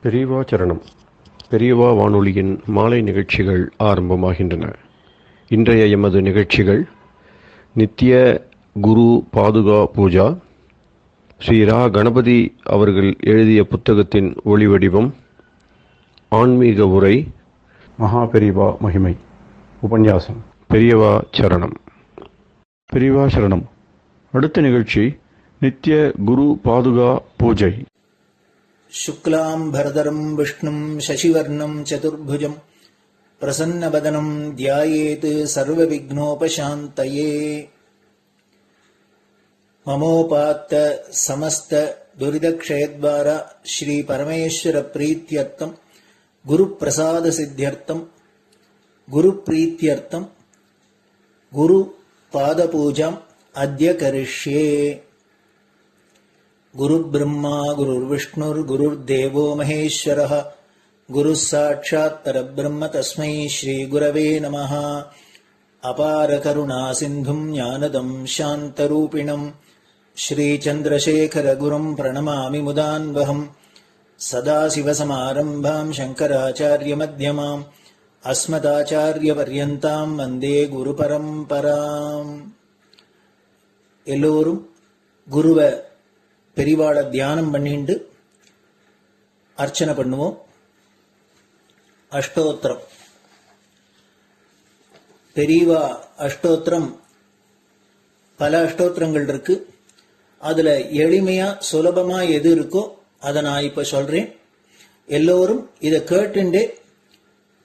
பெரியவா சரணம். பெரியவா வானொலியின் மாலை நிகழ்ச்சிகள் ஆரம்பமாகின்றன. இன்றைய எமது நிகழ்ச்சிகள் நித்திய குரு பாதுகா பூஜா, ஸ்ரீ ரா கணபதி அவர்கள் எழுதிய புத்தகத்தின் ஒளிவடிவம், ஆன்மீக உரை, மகா பெரியவா மகிமை, உபன்யாசம். பெரியவா சரணம். பெரியவா சரணம். அடுத்த நிகழ்ச்சி நித்திய குரு பாதுகா பூஜை. शुक्लां भरदरं विष्णुं शशिवर्णं चतुर्भुजं प्रसन्नवदनं ध्यायेत् सर्वविघ्नोपशान्तये। ममोपात्त समस्त दुरितक्षयद्वारा श्री परमेश्वर प्रीत्यर्थं गुरुप्रसाद सिद्ध्यर्थं गुरुप्रीत्यर्थं गुरुपादपूजाम् अद्य करिष्ये। गुरुर्ब्रह्मा गुरुर्विष्णुर्गुरुर्देवो महेश्वरः गुरुः साक्षात् परब्रह्म तस्मै श्रीगुरवे नमः। अपारकरुणासिन्धुं ज्ञानदं शान्तरूपिणं श्रीचन्द्रशेखरगुरुं प्रणमामि मुदान्वहम्। सदाशिवसमारम्भां शङ्कराचार्यमध्यमाम् अस्मदाचार्यपर्यन्तां वन्दे गुरुपरम्पराम्. எல்லோரும் குருவை பெரிவாளை தியானம் பண்ணிண்டு அர்ச்சனை பண்ணுவோம். அஷ்டோத்திரம். பெரியவா அஷ்டோத்திரம் பல அஷ்டோத்திரங்கள் இருக்கு. அதுல எளிமையா சுலபமா எது இருக்கோ அதை நான் இப்ப சொல்றேன். எல்லோரும் இதை கேட்டுண்டே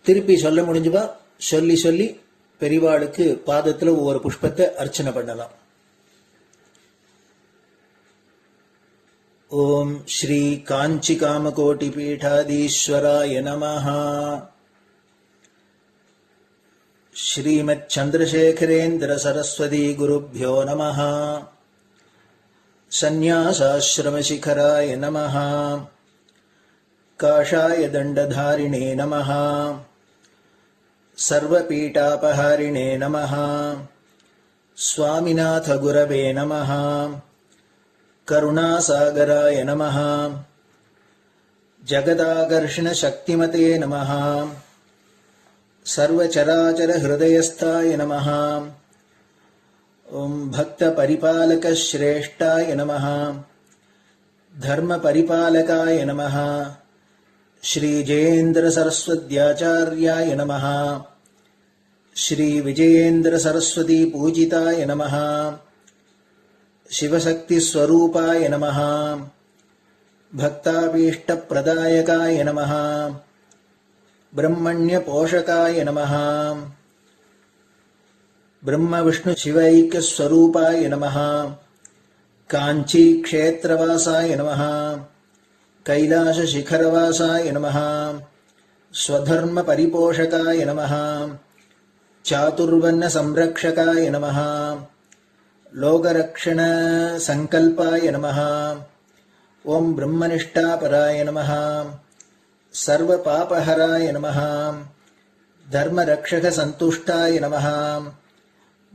திருப்பி சொல்ல முடிஞ்சுவா சொல்லி சொல்லி பெரிவாளுக்கு பாதத்துல ஒவ்வொரு புஷ்பத்தை அர்ச்சனை பண்ணலாம். ओम श्री कांची कामकोटि पीठाधीश्वराय नमः. श्रीमत् चंद्रशेखरेन्द्र सरस्वती गुरुभ्यो नमः. संन्यासाश्रम शिखराय नमः. काषाय दंडधारिणे नमः. सर्वपीठापहारिणे नमः. स्वामिनाथ गुरवे नमः. करुणासागराय नमः. जगदाकर्षण शक्तिमते नमः. सर्वचराचर हृदयस्थाय नमः. ओम भक्त परिपालक श्रेष्ठाय नमः. धर्म परिपालकाय नमः. श्री जयेन्द्र सरस्वत्याचार्याय नमः. श्री विजयेन्द्र सरस्वती पूजिताय नमः. शिवशक्ति स्वरूपाय नमः. भक्ताभीष्ट प्रदायकाय नमः. ब्रह्मण्य पोषकाय नमः. ब्रह्म विष्णु शिवैक्य स्वरूपाय नमः. कांची क्षेत्रवासाय नमः. कैलाश शिखरवासाय नमः. स्वधर्म परिपोषकाय नमः. चातुर्वर्ण संरक्षकाय नमः. लोकरक्षण संकल्पाय नमः. ओम ब्रह्मनिष्ठापराय नमः. सर्वपापहराय नमः. धर्मरक्षक संतुष्टाय नमः.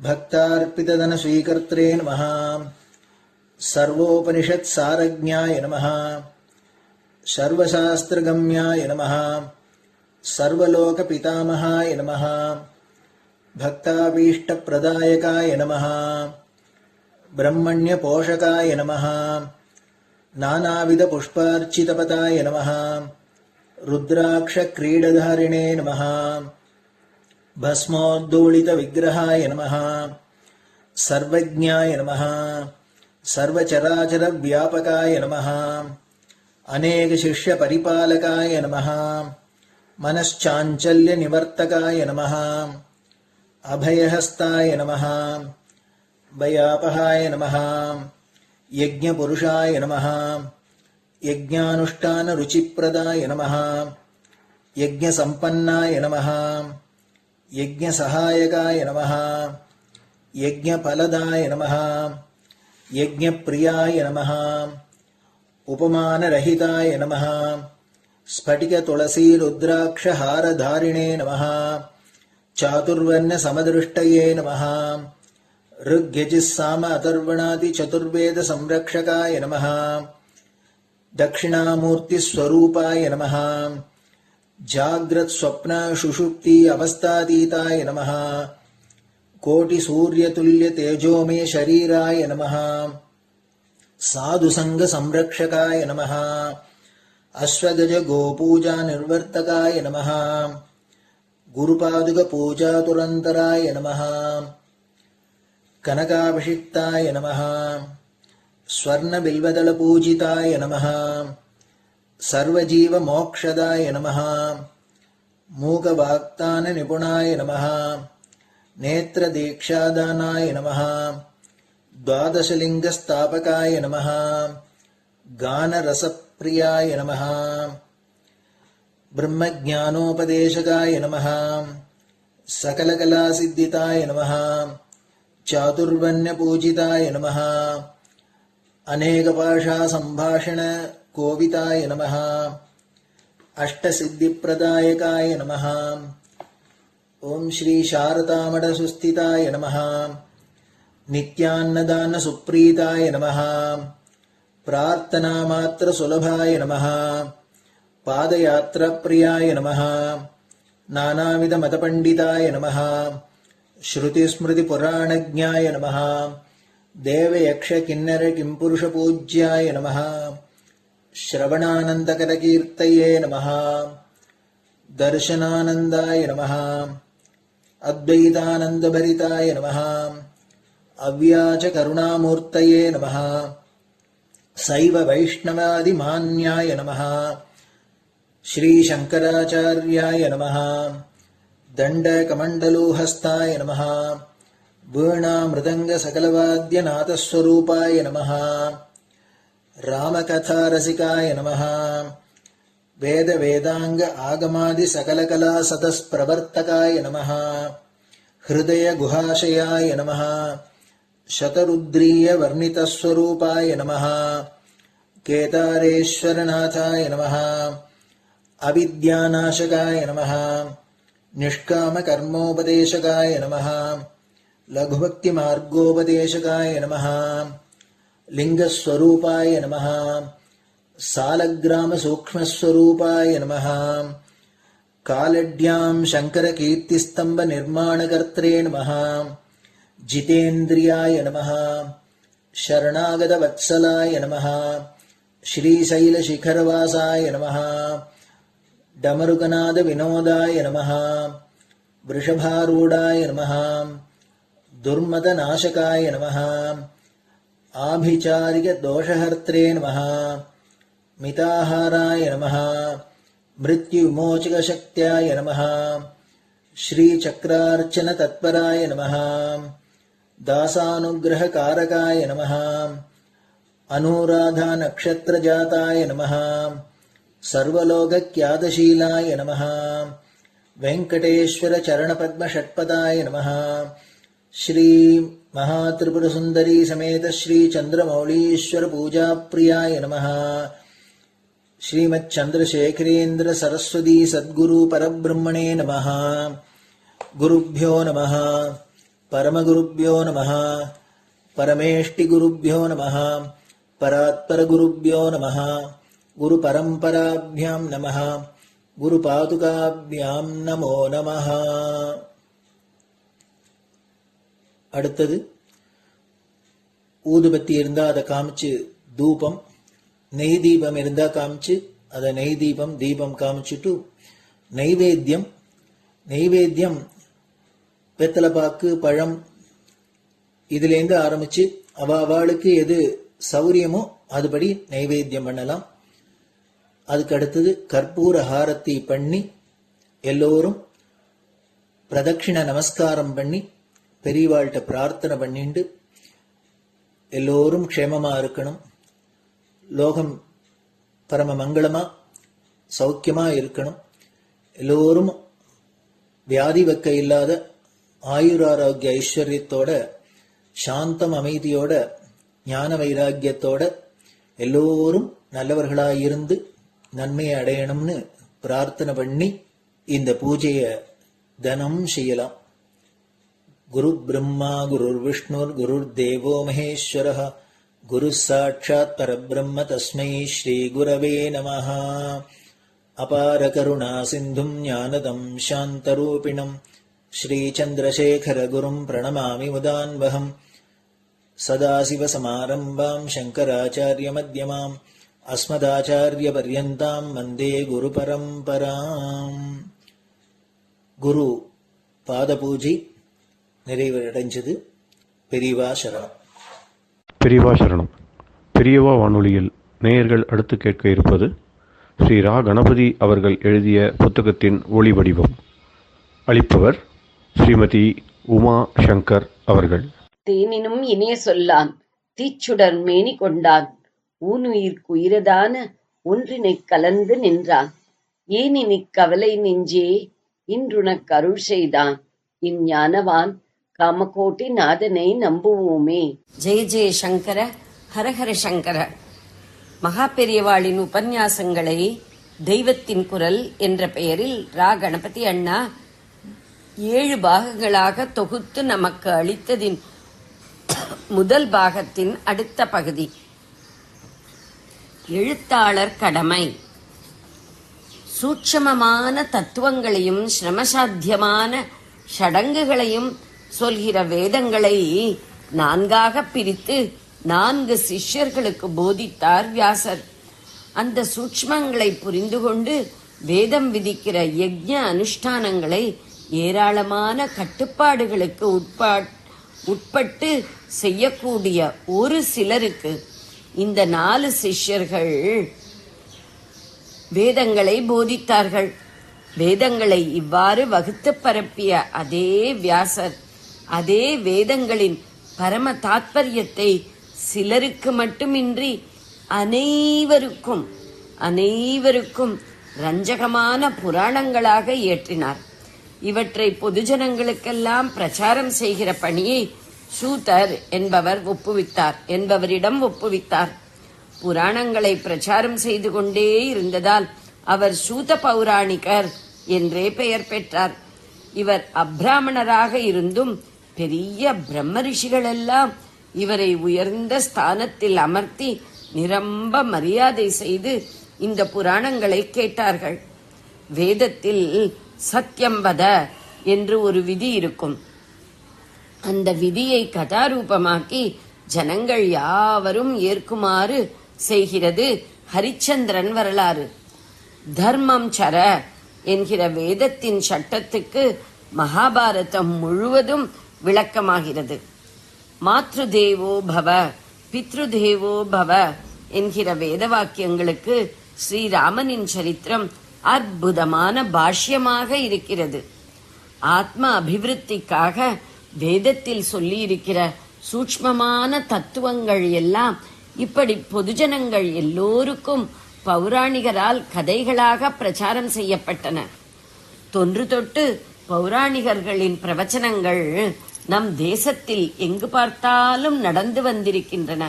भक्तार्पितधन स्वीकर्त्रे नमः. सर्वोपनिषत् सारज्ञाय नमः. सर्वशास्त्रगम्याय नमः. सर्वलोक पितामहाय नमः. भक्ताभीष्ट प्रदायकाय नमः. ब्रह्मण्य पोषकाय नमः. नानाविध पुष्पार्चितपताय नमः. रुद्राक्ष क्रीडधारिणे नमः. भस्मोद्दोलित विग्रहाय नमः. सर्वज्ञाय नमः. सर्वचराचर व्यापकाय नमः. अनेक शिष्य परिपालकाय नमः. मनश्चाञ्चल्य निवर्तकाय नमः. अभयहस्ताय नमः. भयापहाय नमः. यज्ञपुरुषाय नमः. यज्ञानुष्ठान रुचिप्रदाय नमः. यज्ञसम्पन्नाय नमः. यज्ञसहायकाय नमः. यज्ञफलदाय नमः. यज्ञप्रियाय नमः. उपमानरहिताय नमः. स्फटिक तुलसी रुद्राक्ष हारधारिणे नमः. चातुर्वर्ण समदृष्टये नमः. ऋग्यजुस्साम अथर्वणादि चतुर्वेद संरक्षकाय नमः. दक्षिणामूर्तिस्वरूपाय नमः जाग्रत् स्वप्न सुषुप्ति अवस्थातीताय नमः कोटिसूर्यतुल्यतेजोमय शरीराय नमः साधुसङ्गसंरक्षकाय नमः अश्वगज गोपूजा निर्वर्तकाय नमः गुरुपादुकपूजातुरन्तराय नमः कनकाभिषिक्ताय नमः स्वर्णबिल्वदलपूजिताय नमः सर्वजीवमोक्षदाय नमः मूकवाक्ताननिपुणाय नमः नेत्रदीक्षादानाय नमः द्वादशलिङ्गस्थापकाय नमः गानरसप्रियाय नमः ब्रह्मज्ञानोपदेशकाय नमः सकलकलासिद्धिताय नमः चातुर्वर्ण्यपूजिताय नमः अनेकभाषासम्भाषण कोविताय नमः अष्टसिद्धिप्रदायकाय नमः ओम श्री शारदामठसुस्थिताय नमः नित्यान्नदानसुप्रीताय नमः प्रार्थनामात्रसुलभाय नमः पादयात्राप्रियाय नमः नानाविधमतपण्डिताय नमः श्रुतिस्मृतिपुराणज्ञाय नमः देवयक्षकिन्नरकिंपुरुषपूज्याय नमः श्रवणानन्दकरकीर्तये नमः दर्शनानन्दाय नमः अद्वैतानन्दभरिताय नमः अव्याजकरुणामूर्तये नमः शैव वैष्णवादिमान्याय नमः श्रीशङ्कराचार्याय नमः दण्डकमण्डलोहस्ताय नमः वीणामृदङ्गसकलवाद्यनाथस्वरूपाय नमः रामकथारसिकाय नमः वेदवेदाङ्ग आगमादिसकलकलासतस्प्रवर्तकाय नमः हृदयगुहाशयाय नमः शतरुद्रीयवर्णितस्वरूपाय नमः केदारेश्वरनाथाय नमः अविद्यानाशकाय नमः निष्कामकर्मोपदेशकाय नमः लघुभक्तिमार्गोपदेशकाय नमः लिङ्गस्वरूपाय नमः सालग्रामसूक्ष्मस्वरूपाय नमः कालड्यां शङ्करकीर्तिस्तम्भनिर्माणकर्त्रे नमः जितेन्द्रियाय नमः शरणागतवत्सलाय नमः श्रीशैलशिखरवासाय नमः डमरुकनादविनोदाय नमः वृषभारूढाय नमः दुर्मदनाशकाय नमः आभिचारिकदोषहर्त्रे नमः मिताहाराय नमः मृत्युविमोचकशक्त्याय नमः श्रीचक्रार्चनतत्पराय नमः दासानुग्रहकारकाय नमः अनुराधानक्षत्रजाताय नमः सर्वलोकख्यातशीलाय नमः वेङ्कटेश्वरचरणपद्मषट्पदाय नमः श्री महात्रिपुरसुन्दरी समेत श्री चन्द्रमौलीश्वर पूजाप्रियाय नमः श्रीमच्चन्द्रशेखरेन्द्र सरस्वती सद्गुरु परब्रह्मणे नमः गुरुभ्यो नमः परमगुरुभ्यो नमः परमेष्टिगुरुभ्यो नमः परात्परगुरुभ्यो नमः गुरुपरम्पराभ्यां नमः गुरुपादुकाभ्यां नमो नमः. அடுத்தது ஊதுபத்தி இருந்தா அதை காமிச்சு தூபம், நெய் தீபம் இருந்தா காமிச்சு அதை நெய் தீபம் தீபம் காமிச்சுட்டு நைவேத்தியம் வெத்தலைப்பாக்கு பழம் இதுலேருந்து ஆரம்பிச்சு அவளுக்கு எது சௌரியமோ அதுபடி நைவேத்தியம் பண்ணலாம். அதுக்கு அடுத்தது கற்பூர ஹாரத்தி பண்ணி எல்லோரும் பிரதட்சிண நமஸ்காரம் பண்ணி பெரியவாள்கிட்ட பிரார்த்தனை பண்ணிண்டு எல்லோரும் க்ஷேமமா இருக்கணும், லோகம் பரம மங்களமா சௌக்கியமா இருக்கணும், எல்லோரும் வியாதி வெக்க இல்லாத ஆயுராரோக்கிய ஐஸ்வர்யத்தோட சாந்தம் அமைதியோட ஞான வைராக்கியத்தோட எல்லோரும் நல்லவர்களாயிருந்து நன்மையை அடையணும்னு பிரார்த்தனை பண்ணி இந்த பூஜையை தினம் செய்யலாம். குரு பிரம்மா குருர் விஷ்ணுர் குருர் தேவோ மகேஸ்வரः குரு சாட்சாத் பரபிரம்ம தஸ்மை ஸ்ரீ குரவே நமஹ. அபார கருணா சிந்தும் ஞானதம் சாந்தரூபிணம் ஸ்ரீ சந்திரசேகர குரும் பிரணமாமி முதான்வகம். சதாசிவசமாரம்பாம் சங்கராச்சாரிய மத்யமாம் அஸ்மதாச்சாரிய பர்யந்தாம் வந்தே குரு பரம்பராம். குரு பாத பூஜை நிறைவடைஞ்சது. பெரியவா சரணம். பெரியவா சரணம். பெரியவா வானொலியில் நேயர்கள் அடுத்து கேட்க இருப்பது ஸ்ரீ ரா கணபதி அவர்கள் எழுதிய புத்தகத்தின் ஒளி வடிவம். அளிப்பவர் ஸ்ரீமதி உமா சங்கர் அவர்கள். தேனினும் இனிய சொல்லான் தீச்சுடர் மேனி கொண்டான் ஊனுயிர்க்குயிரதான ஒன்றினைக் கலந்து நின்றான் ஏனினிக் கவலை நெஞ்சே இன்றுனக் அருள் செய்தான் இஞ்ஞானவான் காமகோட்டி நாதனை நம்புவோமே. ஜெய ஜெய சங்கர, ஹரஹர சங்கர. மகா பெரியவாளின் உபன்யாசங்களை தெய்வத்தின் குரல் என்ற பெயரில் ரா கணபதி அண்ணா 7 பாகங்களாக தொகுத்து நமக்கு அளித்ததின் முதல் பாகத்தின் அடுத்த பகுதி. எழுத்தாளர் கடமை. சூட்சமமான தத்துவங்களையும் சிரமசாத்தியமான ஷடங்குகளையும் சொல்கிற வேதங்களை 4ஆக பிரித்து 4 சிஷ்யர்களுக்கு போதித்தார் வியாசர். அந்த சூட்ச்மங்களை புரிந்து கொண்டு வேதம் விதிக்கிற யஜ்ஞ அனுஷ்டானங்களை ஏராளமான கட்டுப்பாடுகளுக்கு உட்பட்டு செய்யக்கூடிய ஒரு சிலருக்கு இந்த 4 சிஷ்யர்கள் வேதங்களை போதித்தார்கள். வேதங்களை இவ்வாறு வகுத்து பரப்பிய அதே வியாசர் அதே வேதங்களின் பரம தாத்பரியத்தை சிலருக்கு மட்டுமின்றி அனைவருக்கும் ரஞ்சகமான புராணங்களாக இயற்றினார். இவற்றை பொதுஜனங்களுக்கெல்லாம் பிரச்சாரம் செய்கிற பணியை சூதர் என்பவரிடம் ஒப்புவித்தார். புராணங்களை பிரச்சாரம் செய்து கொண்டே இருந்ததால் அவர் சூத பௌராணிகர் என்றே பெயர் பெற்றார். இவர் அப்ராமணராக இருந்தும் பெரிய பிரம்ம ரிஷிகளெல்லாம் இவரை உயர்ந்த ஸ்தானத்தில் அமர்த்தி நிரம்ப மரியாதை செய்து இந்த புராணங்களை கேட்டார்கள். வேதத்தில் சத்யம்பத என்று ஒரு விதி இருக்கும். அந்த விதியை கதாரூபமாக்கி ஜனங்கள் யாவரும் ஏற்குமாறு செய்கிறது ஹரிச்சந்திரன் வரலாறு. தர்மம் சர என்கிற வேதத்தின் சட்டத்துக்கு மகாபாரதம் முழுவதும் விளக்கமாகிறது. மாத்ரு தேவோ பவ பித்ரு தேவோ பவ என்கிற வேத வாக்கியங்களுக்கு ஸ்ரீராமனின் சரித்திரம் அற்புதமான பாஷ்யமாக இருக்கிறது. ஆத்ம அபிவிருத்திக்காக வேதத்தில் சொல்லியிருக்கிற சூட்ச்மமான தத்துவங்கள் எல்லாம் இப்படி பொதுஜனங்கள் எல்லோருக்கும் பௌராணிகரால் கதைகளாக பிரச்சாரம் செய்யப்பட்டன. தொன்று தொட்டு பௌராணிகர்களின் பிரவச்சனங்கள் நம் தேசத்தில் எங்கு பார்த்தாலும் நடந்து வந்திருக்கின்றன.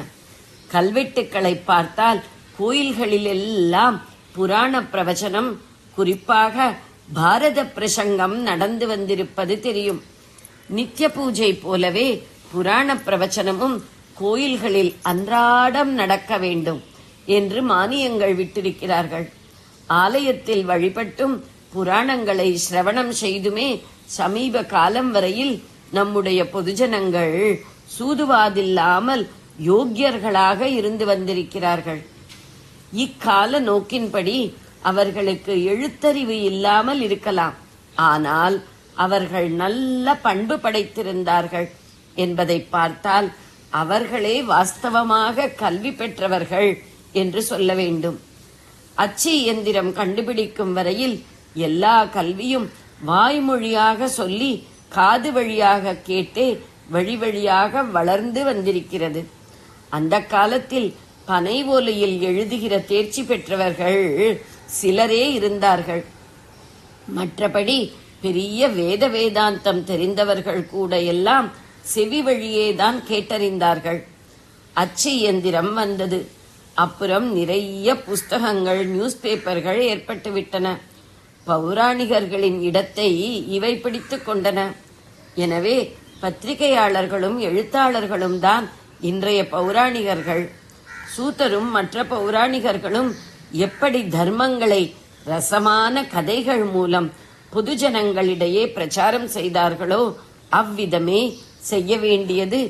கல்வெட்டுக்களை பார்த்தால் கோயில்களிலெல்லாம் புராண பிரவச்சனம், குறிப்பாக பாரத பிரசங்கம் நடந்து வந்திருப்பது தெரியும். நித்திய பூஜை போலவே புராண பிரவச்சனமும் கோயில்களில் அன்றாடம் நடக்க வேண்டும் என்று மானியங்கள் விட்டிருக்கிறார்கள். ஆலயத்தில் வழிபட்டும் புராணங்களை சிரவணம் செய்துமே சமீப காலம் வரையில் நம்முடைய பொதுஜனங்கள் சூதுவாதில்லாமல் யோக்கியர்களாக இருந்து வந்திருக்கிறார்கள். இக்கால நோக்கின்படி அவர்களுக்கு எழுத்தறிவு இல்லாமல் இருக்கலாம், ஆனால் அவர்கள் நல்ல பண்பு படைத்திருந்தார்கள் என்பதை பார்த்தால் அவர்களே வாஸ்தவமாக கல்வி பெற்றவர்கள் என்று சொல்ல வேண்டும். அச்சு இயந்திரம் கண்டுபிடிக்கும் வரையில் எல்லா கல்வியும் வாய்மொழியாக சொல்லி காது வழியாக கேட்டே வழி வழியாக வளர்ந்து வந்திருக்கிறது. அந்த காலத்தில் பனை ஓலையில் எழுதுகிற தேர்ச்சி பெற்றவர்கள் சிலரே இருந்தார்கள். மற்றபடி பெரிய வேதாந்தம் தெரிந்தவர்கள் கூட எல்லாம் செவி வழியேதான் கேட்டறிந்தார்கள். அச்சு இயந்திரம் வந்தது. அப்புறம் நிறைய புஸ்தகங்கள், நியூஸ் பேப்பர்கள் ஏற்பட்டுவிட்டன. பௌராணிகர்களின் இடத்தை இவை பிடித்துக் கொண்டன. எனவே பத்திரிகையாளர்களும் எழுத்தாளர்களும் தான் இன்றைய பௌராணிகர்கள் சூதரும் மற்ற பௌராணிகர்களும் எப்படி தர்மங்களை ரசமான கதைகள் மூலம் பொதுஜனங்களிடையே பிரச்சாரம் செய்தார்களோ அவ்விதமே செய்ய வேண்டியது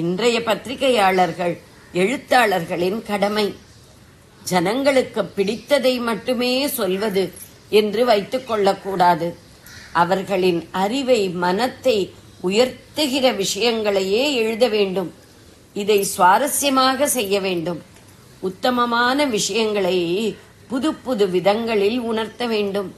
இன்றைய பத்திரிகையாளர்கள் எழுத்தாளர்களின் கடமை. ஜனங்களுக்கு பிடித்ததை மட்டுமே சொல்வது என்று வைத்துக் கொள்ளக்கூடாது. அவர்களின் அறிவை மனத்தை உயர்த்துகிற விஷயங்களையே எழுத வேண்டும். இதை சுவாரஸ்யமாக செய்ய வேண்டும். உத்தமமான விஷயங்களை புது புது விதங்களில் உணர்த்த வேண்டும்.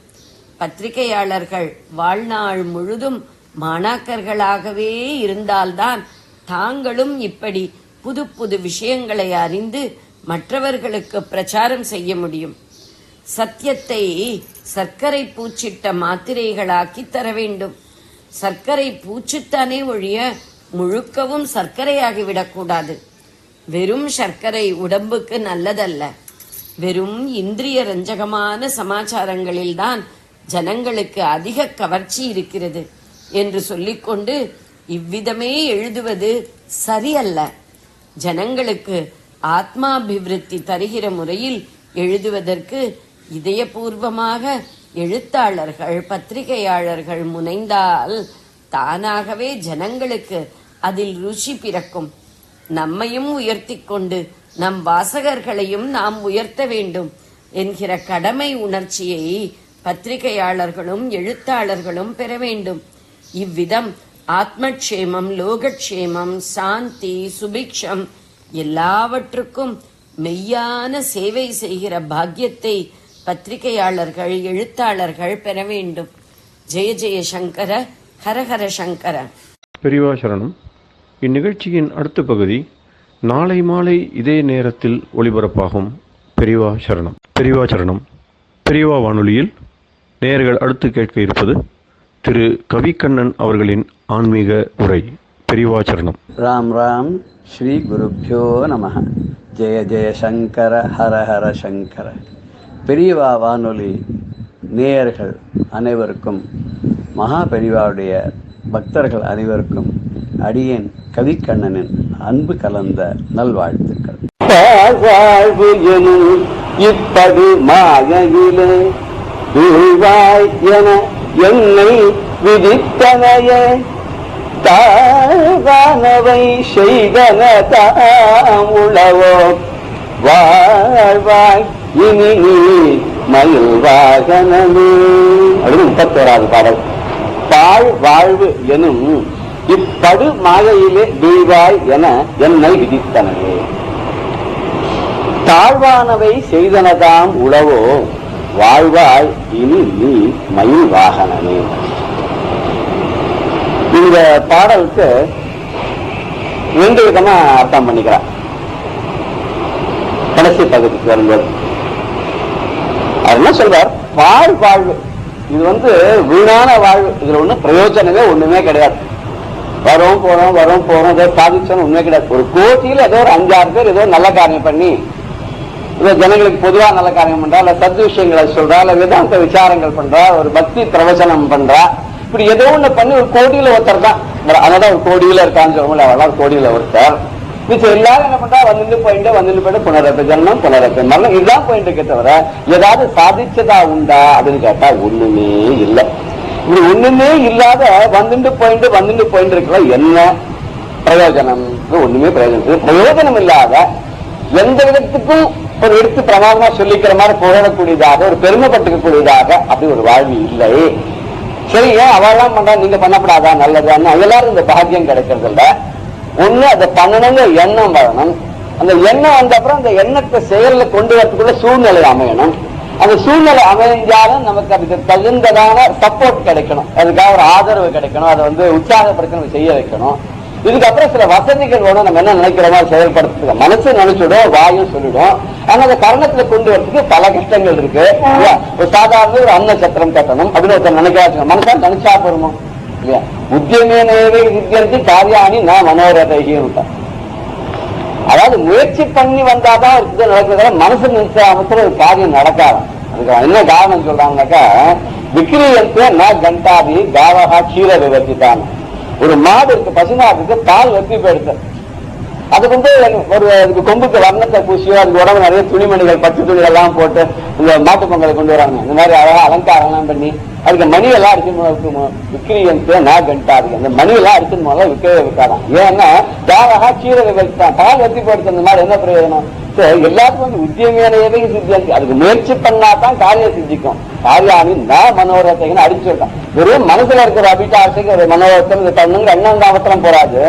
பத்திரிகையாளர்கள் வாழ்நாள் முழுதும் மாணாக்கர்களாகவே இருந்தால்தான் தாங்களும் இப்படி புது புது விஷயங்களை அறிந்து மற்றவர்களுக்கு பிரச்சாரம் செய்ய முடியும். சத்தியத்தை சர்க்கரை பூச்சிட்ட மாத்திரைகளாக்கி தர வேண்டும். சர்க்கரை பூச்சித்தானே ஒழிய முழுக்கவும் சர்க்கரையாகிவிடக்கூடாது. வெறும் சர்க்கரை உடம்புக்கு நல்லதல்ல. வெறும் இந்திரிய ரஞ்சகமான சமாச்சாரங்களில்தான் ஜனங்களுக்கு அதிக கவர்ச்சி இருக்கிறது என்று சொல்லிக்கொண்டு இவ்விதமே எழுதுவது சரியல்ல. ஜனங்களுக்கு ஆத்மாபிவிருத்தி தருகிற முறையில் எழுதுவதற்கு இதயபூர்வமாக எழுத்தாளர்கள் பத்திரிகையாளர்கள் முனைந்தால் தானாகவே ஜனங்களுக்கு அதில் ருச்சி பிறக்கும். நம்மையும் உயர்த்தி கொண்டு நம் வாசகர்களையும் நாம் உயர்த்த வேண்டும் என்கிற கடமை உணர்ச்சியை பத்திரிகையாளர்களும் எழுத்தாளர்களும் பெற வேண்டும். இவ்விதம் ஆத்மக்ஷேமம், லோகக்ஷேமம், சாந்தி, சுபிக்ஷம் எல்லாவற்றுக்கும் மெய்யான சேவை செய்கிற பாக்கியத்தை பத்திரிகையாளர்கள் எழுத்தாளர்கள் பெற வேண்டும். ஜெய ஜெய சங்கர, ஹரஹர சங்கர. பெரியவா சரணம். இந்நிகழ்ச்சியின் அடுத்த பகுதி நாளை மாலை இதே நேரத்தில் ஒளிபரப்பாகும். பெரியவா சரணம். பெரியவா சரணம். பெரியவா வானொலியில் நேயர்கள் அடுத்து கேட்க இருப்பது திரு கவிக்கண்ணன் அவர்களின் ஆன்மீக உரை. பெரியவா சரணம். ராம் ராம். ஸ்ரீ குருப்யோ நமஹ. ஜெய ஜெய சங்கர, ஹர ஹர சங்கர. பெரியவா வானொலி நேயர்கள் அனைவருக்கும், மகா பெரியவாவுடைய பக்தர்கள் அனைவருக்கும் அடியேன் கவிக்கண்ணனின் அன்பு கலந்த நல்வாழ்த்துக்கள். வாழ்வு எனும் இப்படு மாயிலே வீழ்வாய் என என்னை விதித்தனையே தாழ்வானவை செய்தன தாம் உளவோ வாழ்வாய் இனி நீ மயில் வாகனமே. அது 31வது பாடல். தாழ் வாழ்வு எனும் இப்படு மாயையிலே வீழ்வாய் என என்னை விதித்தனவே. தாழ்வானவை செய்தனதாம் உளவோ வாழ்வாய் இனி நீ மயில் வாகனமே. இந்த பாடலுக்கு 2 விதமா அர்த்தம் பண்ணிக்கிறார். கடைசி பகுதிக்கு வரும்போது அவர் என்ன சொல்றார்? வாழ்வு இது வீணான வாழ்வு. இதுல ஒண்ணும் பிரயோஜனமே ஒண்ணுமே கிடையாது. வரோம் போறோம் ஏதோ சாதிச்சோன்னு உண்மை கிடையாது. ஒரு கோட்டியில ஏதோ ஒரு 5-6 பேர் ஏதோ நல்ல காரியம் பண்ணி ஏதோ ஜனங்களுக்கு பொதுவா நல்ல காரியம் பண்றா, இல்ல சத் விஷயங்களை சொல்றா, இல்ல வேதாந்த விசாரங்கள் பண்றா, ஒரு பக்தி பிரவச்சனம் பண்றா, இப்படி ஏதோ ஒண்ணு பண்ணி ஒரு கோடியில ஒருத்தர் தான். அதான் ஒரு கோடியில இருக்கான்னு சொல்லுவோம்ல, அவெல்லாம் கோடியில ஒருத்தர். மிச்சம் எல்லாரும் என்ன பண்றா? வந்துட்டு போயிட்டு புனரப்ப ஜன்மம் புனரப்ப மரணம் இதுதான் போயிட்டு இருக்கே தவிர ஏதாவது சாதிச்சதா உண்டா அப்படின்னு கேட்டா ஒண்ணுமே இல்லை. இப்படி ஒண்ணுமே இல்லாத வந்துட்டு போயிட்டு இருக்கலாம். என்ன பிரயோஜனம்? ஒண்ணுமே பிரயோஜனம் இல்லாத, எந்த விதத்துக்கும் ஒரு எடுத்து பிரமாதமா சொல்லிக்கிற மாதிரி புகழக்கூடியதாக, ஒரு பெருமைப்பட்டுக்கக்கூடியதாக அப்படி ஒரு வாழ்வு இல்லை. சரி, ஏன் அவெல்லாம் பண்றா, நீங்க பண்ணப்படாதா? நல்லதான்னு எல்லாரும் இந்த பாக்கியம் கிடைக்கிறது இல்ல. ஒண்ணு அதை பண்ணணுங்க எண்ணம் வரணும். அந்த எண்ணம் வந்த அப்புறம் அந்த எண்ணத்தை செயல்ல கொண்டு வரதுக்குள்ள சூழ்நிலை அமையணும். அந்த சூழ்நிலை அமைஞ்சாலும் நமக்கு அதுக்கு தகுந்ததான சப்போர்ட் கிடைக்கணும், அதுக்காக ஒரு ஆதரவு கிடைக்கணும், அதை உற்சாகப்படுத்த செய்ய வைக்கணும். இதுக்கப்புறம் சில வசதிகள் வேணும். நம்ம என்ன நினைக்கிறோமோ செயல்படுத்துறது மனசு நினைச்சிடும், வாயும் சொல்லிடும். ஆனா அந்த கரணத்துல கொண்டு வரதுக்கு பல கஷ்டங்கள் இருக்கு. ஒரு சாதாரண ஒரு அன்ன சத்திரம் கட்டணும் அப்படின்னு ஒருத்தர் நினைக்க மனசா நினைச்சா போருமோ இல்லையா? உத்தியமேனவே வித்தியர்த்தி காரியாணி நான் மனோரதையும். அதாவது முயற்சி பண்ணி வந்தாதான் இருக்குது நடக்கிறத மனசு நினைச்ச அவசரம் ஒரு காரியம் நடக்காது. அதுக்கு என்ன காரணம் சொல்றாங்கன்னாக்கா, விக்கிரியத்தை நான் கண்டாதி காவகா கீரை விவர்த்தித்தான். ஒரு மாடு இருக்கு, பசுமாடு இருக்கு, பால் வெற்றி போயிடுது. அதுக்கு வந்து அதுக்கு கொம்புக்கு வர்ணத்தை பூசியோ அதுக்கு உடம்பு நிறைய துணிமணிகள் பட்டு துணிகள் எல்லாம் போட்டு இந்த மாட்டு பொங்கலை கொண்டு வராங்க. இந்த மாதிரி அழகா அலங்காரம் பண்ணி அதுக்கு மணி எல்லாம் அடிக்கணும் விக்கிரியன்ட்டு நான் கண்டாரு. அந்த மணி எல்லாம் அடிக்கணும் போது விற்கவே விற்காதான். ஏன்னா யாராக சீரக வைத்தான் பால் வெற்றி போடுறது இந்த மாதிரி என்ன பிரயோஜனம்? எல்லாத்துக்கும் வந்து உத்தியமையான எதையும் சித்தியாச்சு. அதுக்கு முயற்சி பண்ணாதான் காரியம் சித்திக்கும். காரியாமி நான் மனோரத்தைன்னு அடிச்சு விட்டான். வெறும் மனசுல இருக்கிற அபிட்டாசைக்கு ஒரு மனோரத்தம் பண்ணுங்கிற எண்ணம் தாமத்திரம் போறாது.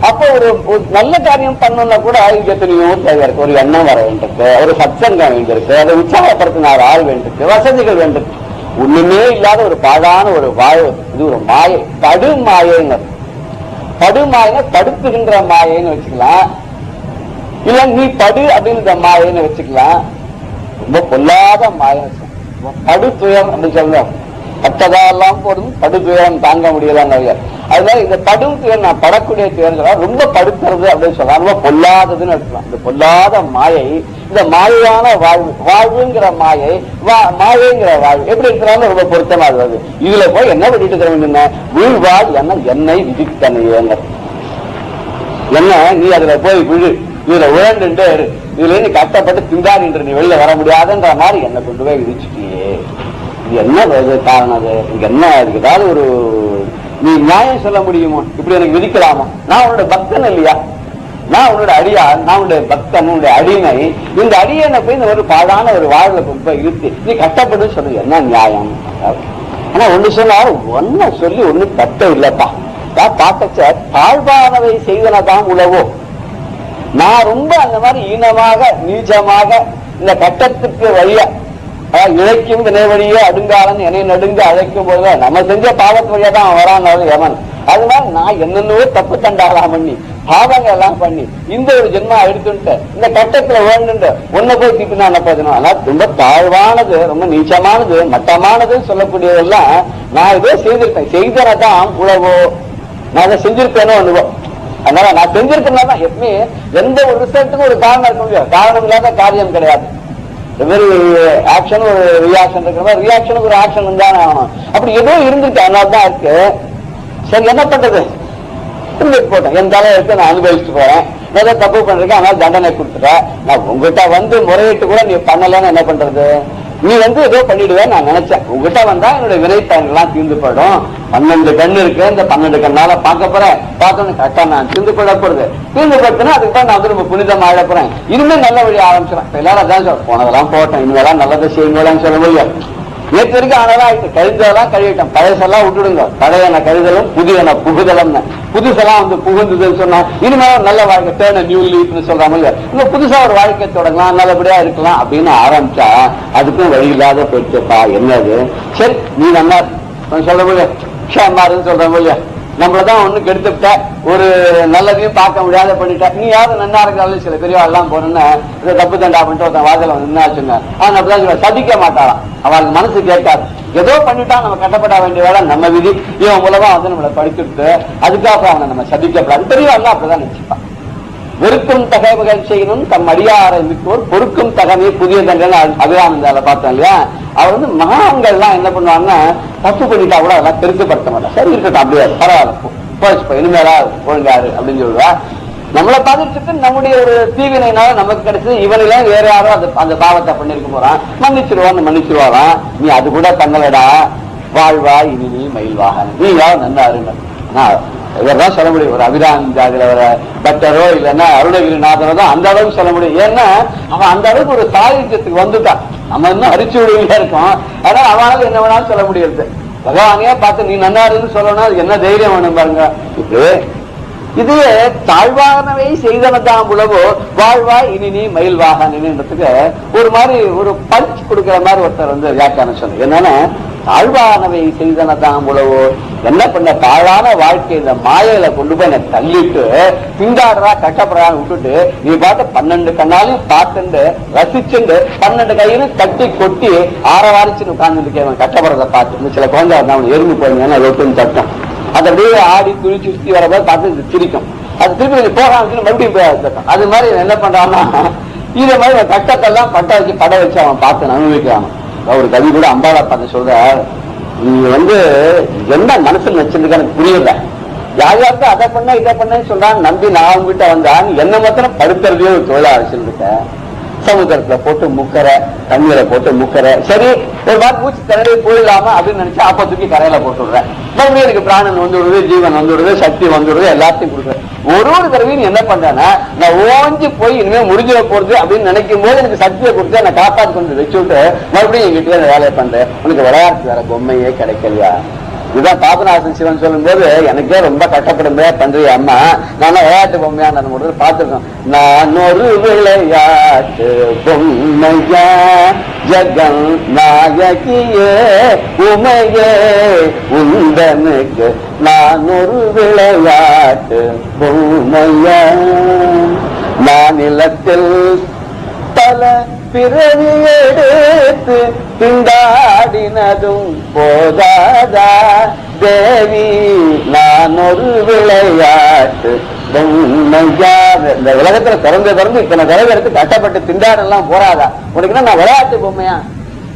அப்போ ஒரு நல்ல காரியம் பண்ணணும்னா கூட எத்தனையோ தேவை இருக்கு. ஒரு எண்ணம் வர வேண்டியிருக்கு, ஒரு சத்சங்கம் வேண்டியிருக்கு, அதை உற்சாகப்படுத்தினார் ஆள் வேண்டியிருக்கு, வசதிகள் வேண்டியிருக்கு. ஒண்ணுமே இல்லாத ஒரு பாழான ஒரு வாழ்வு. இது ஒரு மாயை, படு மாயைன்னு. படு மாயினா படுத்துகின்ற மாயைன்னு வச்சுக்கலாம், இல்ல நீ படு அப்படின்னு மாயைன்னு வச்சுக்கலாம். ரொம்ப பொல்லாத மாயை. படு துயம் அப்படின்னு சொல்லுவோம். பட்டதாலாம் போதும் படு துயரம் தாங்க முடியலாம் நிறைய. அதனால இந்த படும் துயர் நான் படக்கூடிய துயர் ரொம்ப படுக்கிறது அப்படின்னு சொல்லலாம். ரொம்ப பொல்லாததுன்னு எடுக்கலாம். இந்த பொல்லாத மாயை, இந்த மாயையான வாழ்வு, வாழ்வுங்கிற மாயை, மாயைங்கிற வாழ்வு எப்படி இருக்கிறாலும் ரொம்ப பொருத்தமா இருந்தது. இதுல போய் என்ன பண்ணிட்டு தர வேண்டிய வீழ்வாள் என்னை விதித்தனையேங்க. என்ன நீ அதுல போய் விழு, இதுல உழண்டு இதுல நீ கஷ்டப்பட்டு திண்டாடின்ற நீ வெளியில வர முடியாதுன்ற மாதிரி என்ன கொண்டு போய் விதிச்சுட்டியே. இது என்ன காரணம்? அது இங்க என்ன இருக்கு? ஏதாவது ஒரு நீ நியாயம் சொல்ல முடியுமோ? இப்படி எனக்கு விதிக்கலாமா? நான் உன்னோட பக்தன் இல்லையா? நான் உன்னோட அடியா, நான் உன்னுடைய பக்தன், உன்னுடைய அடிமை. இந்த அடியனை போய் இந்த ஒரு பாழான ஒரு வாழ்வை கொண்டு போய் இழுத்து நீ கஷ்டப்பட்டு சொல்லுங்க, என்ன நியாயம்? ஆனா ஒண்ணு சொன்னாரு, ஒன்ன சொல்லி ஒண்ணு தட்ட இல்லப்பா. பார்த்த தாழ்வானவை செய்வனதான் உழவோ. நான் ரொம்ப அந்த மாதிரி ஈனமாக நீச்சமாக இந்த கட்டத்துக்கு வழியா இழைக்கும் வினைவழியே அடுங்காலன் என்னை நடுங்க அழைக்கும் போது நம்ம செஞ்ச பாவத்து வழியா தான் வரான் எவன். அது மாதிரி நான் என்னென்னவோ தப்பு தண்டாலாம் பண்ணி பாவங்கள் எல்லாம் பண்ணி இந்த ஒரு ஜென்மா எடுத்துட்டு இந்த கட்டத்துல வேணுண்டு ஒன்ன போய் திப்பினா என்ன போதும். ஆனா ரொம்ப தாழ்வானது, ரொம்ப நீச்சமானது, மட்டமானதுன்னு சொல்லக்கூடியதெல்லாம் நான் இதே செய்திருக்கேன். செய்தனதான் உழவோ, நான் அதை செஞ்சிருப்பேனோ அனுபவம். அதனால நான் செஞ்சிருக்கேன்னா தான் எப்பவுமே எந்த ஒரு ரிசல்ட்டுக்கும் ஒரு காரணம் இருக்க முடியாது. காரணம் இல்லாத காரியம் கிடையாது. வெரி ஆக்ஷன் ஒரு ரியாக்ஷன் இருக்கிற மாதிரி ரியாக்ஷனுக்கு ஒரு ஆக்ஷன் இருந்தானே ஆகணும். அப்படி ஏதோ இருந்துட்டு அதனால தான் இருக்கு. சரி என்ன பண்றது? இருந்துட்டு போட்டேன், என் தலை எடுத்து நான் அனுபவிச்சுட்டு போறேன். ஏதோ தப்பு பண்றேன், அதனால தண்டனை கொடுத்துட்டேன். நான் உங்ககிட்ட வந்து முறையிட்டு கூட நீ பண்ணலன்னு என்ன பண்றது? நீ வந்து ஏதோ பண்ணிடுவேன் நான் நினைச்சேன். உங்ககிட்ட வந்தா என்னுடைய வினைப்பயன்கள்லாம் தீர்ந்து போயிடும். 12 கண்ணு இருக்கு, இந்த 12 கண்ணால பார்க்க போறேன். பார்த்தோன்னு கரெக்டா நான் தீர்ந்து போயிட போறது. தீர்ந்து போட்டுன்னா அதுக்கு நான் வந்து ரொம்ப புனிதம் ஆயிட போறேன். இனிமே நல்ல வழி ஆரம்பிச்சிடறேன். எல்லாரும் அதான் சொல்ல போனதெல்லாம் போட்டேன், இனிமேலாம் நல்லதை செய்யுங்களான்னு சொல்ல முடியும். நேற்று வரைக்கும் ஆனதான் ஆயிட்டு, கழுதெல்லாம் கழுவிட்டேன். பழசெல்லாம் விட்டுடுங்க. பழையன கழுதலும் புதியன புகுதலும். புதுசெல்லாம் வந்து புகுந்ததுன்னு சொன்னா இனிமேலும் நல்ல வாழ்க்கை தேர்ன நியூ லீஃப்னு சொல்றாங்க. இன்னும் புதுசா ஒரு வாழ்க்கை தொடங்கலாம், நல்லபடியா இருக்கலாம் அப்படின்னு ஆரம்பிச்சா அதுக்கும் வழி இல்லாத போயிடுச்சுப்பா. என்னது? சரி நீ நல்லா சொல்ற முடியும், ஷாமாருன்னு சொல்ற முடியும். நம்மளதான் ஒண்ணு கெடுத்துட்ட, ஒரு நல்லதையும் பார்க்க முடியாத பண்ணிட்ட. நீ யாரும் நன்னா இருக்கிறாலும் சில பெரியவா எல்லாம் போனோன்னு இதை தப்பு தண்டா பண்ணிட்டு ஒருத்தன் வாசல வந்து நின்னாச்சுங்க. ஆனா அப்படிதான் சதிக்க மாட்டாளாம். அவளுக்கு மனசு கேட்காது. ஏதோ பண்ணிட்டா நம்ம கட்டப்பட வேண்டிய வேலை நம்ம விதி. இவன் மூலமா வந்து நம்மளை படிச்சுட்டு அதுக்காக அவனை நம்ம சதிக்கப்படாது. பெரியவா அப்படிதான் நினைச்சுப்பான். வெறுக்கும் தகவல்கள் செய்யணும் தம் அடியாரை மிக்கோர் பொறுக்கும் தகமே புதிய தண்டனை அபிரானந்தால பார்த்தோம் இல்லையா? அவர் வந்து மகான்கள்லாம் என்ன பண்ணுவாங்கன்னா தப்பு பண்ணிட்டா கூட அதெல்லாம் பெருசுப்படுத்த மாட்டா. சரி இருக்கட்டும், அப்படியே பரவாயில்ல இனிமேலா ஒழுங்காரு அப்படின்னு சொல்லுவா. நம்மளை பாதிச்சுட்டு நம்முடைய ஒரு தீவினைனால நமக்கு கிடைச்சது. இவனில வேற யாரும் அந்த பாவத்தை பண்ணிருக்க போறான், மன்னிச்சிருவாராம். நீ அது கூட பண்ணலடா, வாழ்வா இனி நீ மயில்வாக, நீ யாரும் நல்லா இருங்க. இவர்தான் சொல்ல முடியும். ஒரு அபிராமிதாதில வர பக்தரோ இல்லைன்னா அருணகிரிநாதனோ தான் அந்த அளவுக்கு சொல்ல முடியும். ஏன்னா அவன் அந்த அளவுக்கு ஒரு சாகித்யத்துக்கு வந்துட்டான். நம்ம இன்னும் அரிச்சு விடுவியா இருக்கோம். ஆனா அவனால என்ன வேணாலும் சொல்ல முடியாது. பகவானையே பார்த்து நீ நன்னாருன்னு சொல்லணும், அது என்ன தைரியம் வேணும் பாருங்க. இது தாழ்வானவை செய்தனதான் உழவோ வாழ்வாய் இனி நீ மயில்வாக நினைன்றதுக்கு ஒரு மாதிரி ஒரு பஞ்ச் கொடுக்கிற மாதிரி ஒருத்தர் வந்து வியாக்கியானம் சொன்ன. என்னன்னா தாழ்வானவை செய்தனதான் உழவோ, என்ன பண்ண தாழ்வான வாழ்க்கை இந்த மாயையில கொண்டு போய் என்ன தள்ளிட்டு திண்டாடுறா கட்டப்படுறான்னு விட்டுட்டு நீ பார்த்து 12 கண்ணாலையும் பார்த்துண்டு ரசிச்சுண்டு 12 கையிலும் தட்டி கொட்டி ஆரவாரிச்சுன்னு உட்கார்ந்துருக்கேன் கட்டப்படுறதை பார்த்து. சில குழந்தை அவன் எறும்பு போயிருந்தேன்னா ரொட்டுன்னு தட்டும். அது அப்படியே ஆடி துணிச்சு சுத்தி வரப்போ பார்த்து சிரிக்கும். அது திருப்பி போகாம மறுபடியும் போய் தட்டும். அது மாதிரி என்ன பண்றான்னா இதே மாதிரி கட்டத்தெல்லாம் பட்ட வச்சு படம் வச்சு அவன் பார்த்து அனுபவிக்கிறான். ஒரு கவி கூட அம்பாளா பார்த்து சொல்ற, நீங்க வந்து என்ன மனசுல வச்சிருக்க எனக்கு புரியல. யார் யாருக்கும் அதை பண்ண இதை பண்ணு சொல்றான், நம்பி நான் உங்ககிட்ட வந்தான், என்ன மாத்திரம் படுத்துறதே ஒரு தொழிலா வச்சுக்கிட்ட. சமுத்திரத்துல போட்டு முக்கரை, தண்ணீரை போட்டு முக்கரை, சரி ஒரு மாதிரி மூச்சு திறனை போயிடலாமா அப்படின்னு நினைச்சா அப்ப தூக்கி கரையில போட்டு விடுறேன். மறுபடியும் எனக்கு பிராணன் வந்து விடுறது, ஜீவன் வந்து விடுறது, சக்தி வந்து விடுறது, எல்லாத்தையும் கொடுக்குறேன். ஒரு தடவையும் என்ன பண்றேன்னா, நான் ஓஞ்சி போய் இனிமே முடிஞ்சிட போறது அப்படின்னு நினைக்கும் போது எனக்கு சக்தியை கொடுத்து என்னை காப்பாற்றி கொண்டு வச்சு விட்டு மறுபடியும் எங்கிட்ட வேலையை பண்றேன். உனக்கு விளையாட்டு வேற பொம்மையே கிடைக்கலையா? இதுதான் பாபநாசன் சிவன் சொல்லும் போது எனக்கே ரொம்ப கஷ்டப்படுமே பண்றிய அம்மா, நான் விளையாட்டு பொம்மையா நான் பார்த்துருக்கோம். நான் ஒரு விளையாட்டு பொம்மையா ஜகன் நாயகியே உமையே உந்தனுக்கு நான் ஒரு விளையாட்டு பொம்மையா. நான் நிலத்தில் பல பிறவி எடுத்து திண்டாடினதும் போதாதா தேவி, நான் ஒரு விளையாட்டு பொம்மையா. இந்த உலகத்துல திறந்து இத்தனை தடவை எடுத்து கஷ்டப்பட்டு திண்டாடெல்லாம் போறாதா, உனக்குன்னா நான் விளையாட்டு பொம்மையா,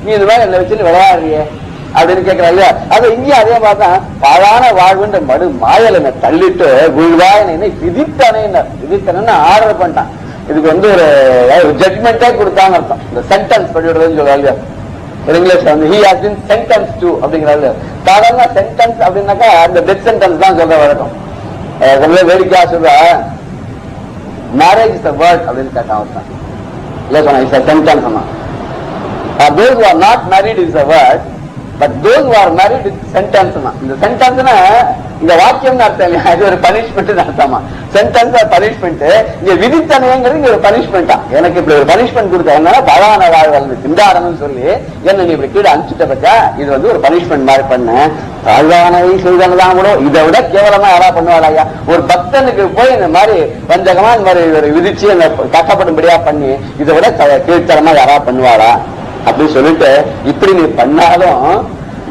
நீ இது மாதிரி என்னை வச்சுன்னு விளையாடுறியே அப்படின்னு கேட்கிறா இல்லையா? அது இங்கேயும் அதே மாதிரிதான் பாழான வாழ்வுன்ற மடு மாயல தள்ளிட்டு குழுவாயினை விதித்தனன்னு ஆர்டர் பண்ணிட்டான். இதுக்கு வந்து ஒரு ஜட்மெண்டே கொடுத்தான்னு அர்த்தம். இந்த சென்டென்ஸ் பண்ணிவிடுறதுன்னு சொல்றாங்க இங்கிலீஷ்ல வந்து he has been sentenced to அப்படிங்கிறாரு. சாதாரண சென்டென்ஸ் அப்படின்னாக்கா அந்த டெத் சென்டென்ஸ் தான் சொல்ற வழக்கம். வேடிக்கையா சொல்ற மேரேஜ் இஸ் a word அப்படின்னு கேட்டான் ஒருத்தன். இல்ல சொன்னா இட்ஸ் a sentence சொன்னா. those who are not married is a word, but those who are married is sentence. இந்த சென்டென்ஸ்னா இந்த வாக்கியம் அர்த்தம் இல்லையா, இது ஒரு பனிஷ்மெண்ட் அர்த்தமா. சென்டென்ஸ் பனிஷ்மெண்ட், இங்க விதித்தனைங்கிறது இங்க ஒரு பனிஷ்மெண்டா. எனக்கு இப்படி ஒரு பனிஷ்மெண்ட் கொடுத்தா பகவான வாழ்வல் திண்டாடணும்னு சொல்லி என்ன நீ இப்படி கீழே அனுப்பிச்சுட்ட பச்சா, இது வந்து ஒரு பனிஷ்மெண்ட் மாதிரி பண்ண. தாழ்வானவை செய்ததான் கூட இதை விட கேவலமா யாரா பண்ணுவாளையா? ஒரு பக்தனுக்கு போய் இந்த மாதிரி வஞ்சகமா இந்த மாதிரி ஒரு விதிச்சு அந்த கஷ்டப்படும்படியா பண்ணி இதை விட கீழ்த்தரமா யாரா பண்ணுவாளா அப்படின்னு சொல்லிட்டு, இப்படி நீ பண்ணாலும்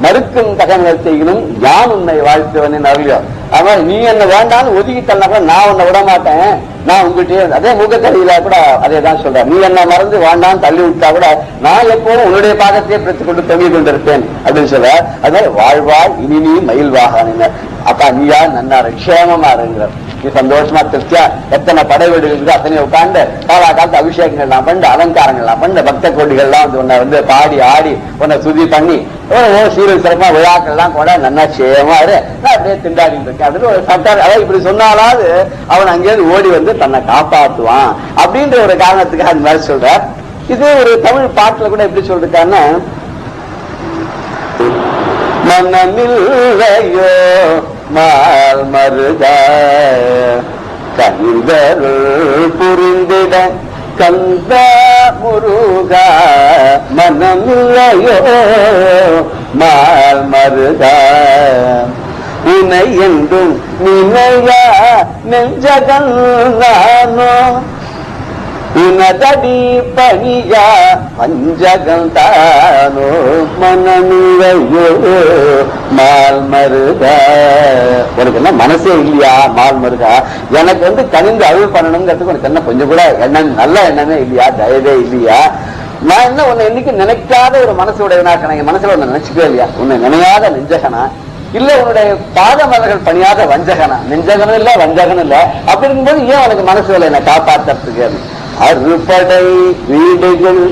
மறுக்கும் தகவல் செய்யணும் யான் உன்னை வாழ்த்துவன் அருளியோ. ஆமா, நீ என்ன வேண்டாம்னு ஒதுக்கி தள்ளா கூட நான் உன்னை விட மாட்டேன், நான் உங்ககிட்டயே அதே மூக்கத்தடியில கூட அதே தான் சொல்றேன். நீ என்ன மறந்து வேண்டாம் தள்ளி விட்டா கூட நான் எப்போதும் உன்னுடைய பாகத்தையே பிரச்சு கொண்டு தொங்கிக் கொண்டிருப்பேன் அப்படின்னு சொல்ற. அதனால வாழ்வாள் இனி நீ மயில் வாகன அப்பா நீயா நன்னா க்ஷேமமா இருங்கிற, நீ சந்தோஷமா திருப்தியா எத்தனை படை வீடுகள் அத்தனை உட்காந்து காலா காலத்து அபிஷேகங்கள்லாம் பண்ணு, அலங்காரங்கள்லாம் பண்ணு, பக்த கோடிகள்லாம் வந்து உன்னை வந்து பாடி ஆடி உன்னை சுதி பண்ணி சீரியல் சிறப்பா விழாக்கள்லாம் கூட நன்னா சேமா இரு, நான் அப்படியே திண்டாடிட்டு இருக்கேன் அப்படின்னு ஒரு சட்டார். அதாவது இப்படி சொன்னாலாவது அவன் அங்கேயிருந்து ஓடி வந்து தன்னை காப்பாற்றுவான் அப்படின்ற ஒரு காரணத்துக்காக அந்த மாதிரி சொல்றார். இது ஒரு தமிழ் பாட்டுல கூட எப்படி சொல்றாருன்னா, மனமில்லையோ மால் மருத கந்தருள் புரிந்திட கந்த முருகா, மனமில்லையோ மால் மருத உனை என்றும் நினையா நெஞ்சகன் நானோ உனதடி பணியா பஞ்சகம் தானோ மனமில்லையோ மால் மருகா. உனக்கு என்ன மனசே இல்லையா மால் மருகா? எனக்கு வந்து கனிந்து அருள் பண்ணணுங்கிறதுக்கு உனக்கு என்ன கொஞ்சம் கூட எண்ணம் நல்ல எண்ணமே இல்லையா, தயவே இல்லையா? நான் என்ன உன்னை என்னைக்கு நினைக்காத ஒரு மனசு உடையவனாக்க, என் மனசுல உன்னை நினைச்சுக்கவே இல்லையா? உன்னை நினையாத நெஞ்சகனா இல்ல உன்னுடைய பாத மலர்கள் பணியாத வஞ்சகனா? நெஞ்சகனும் இல்ல வஞ்சகனும் இல்ல. அப்படி இருக்கும்போது ஏன் உனக்கு மனசு இல்லை என்னை காப்பாற்றுறதுக்கு? அறுபடை வீடுகள்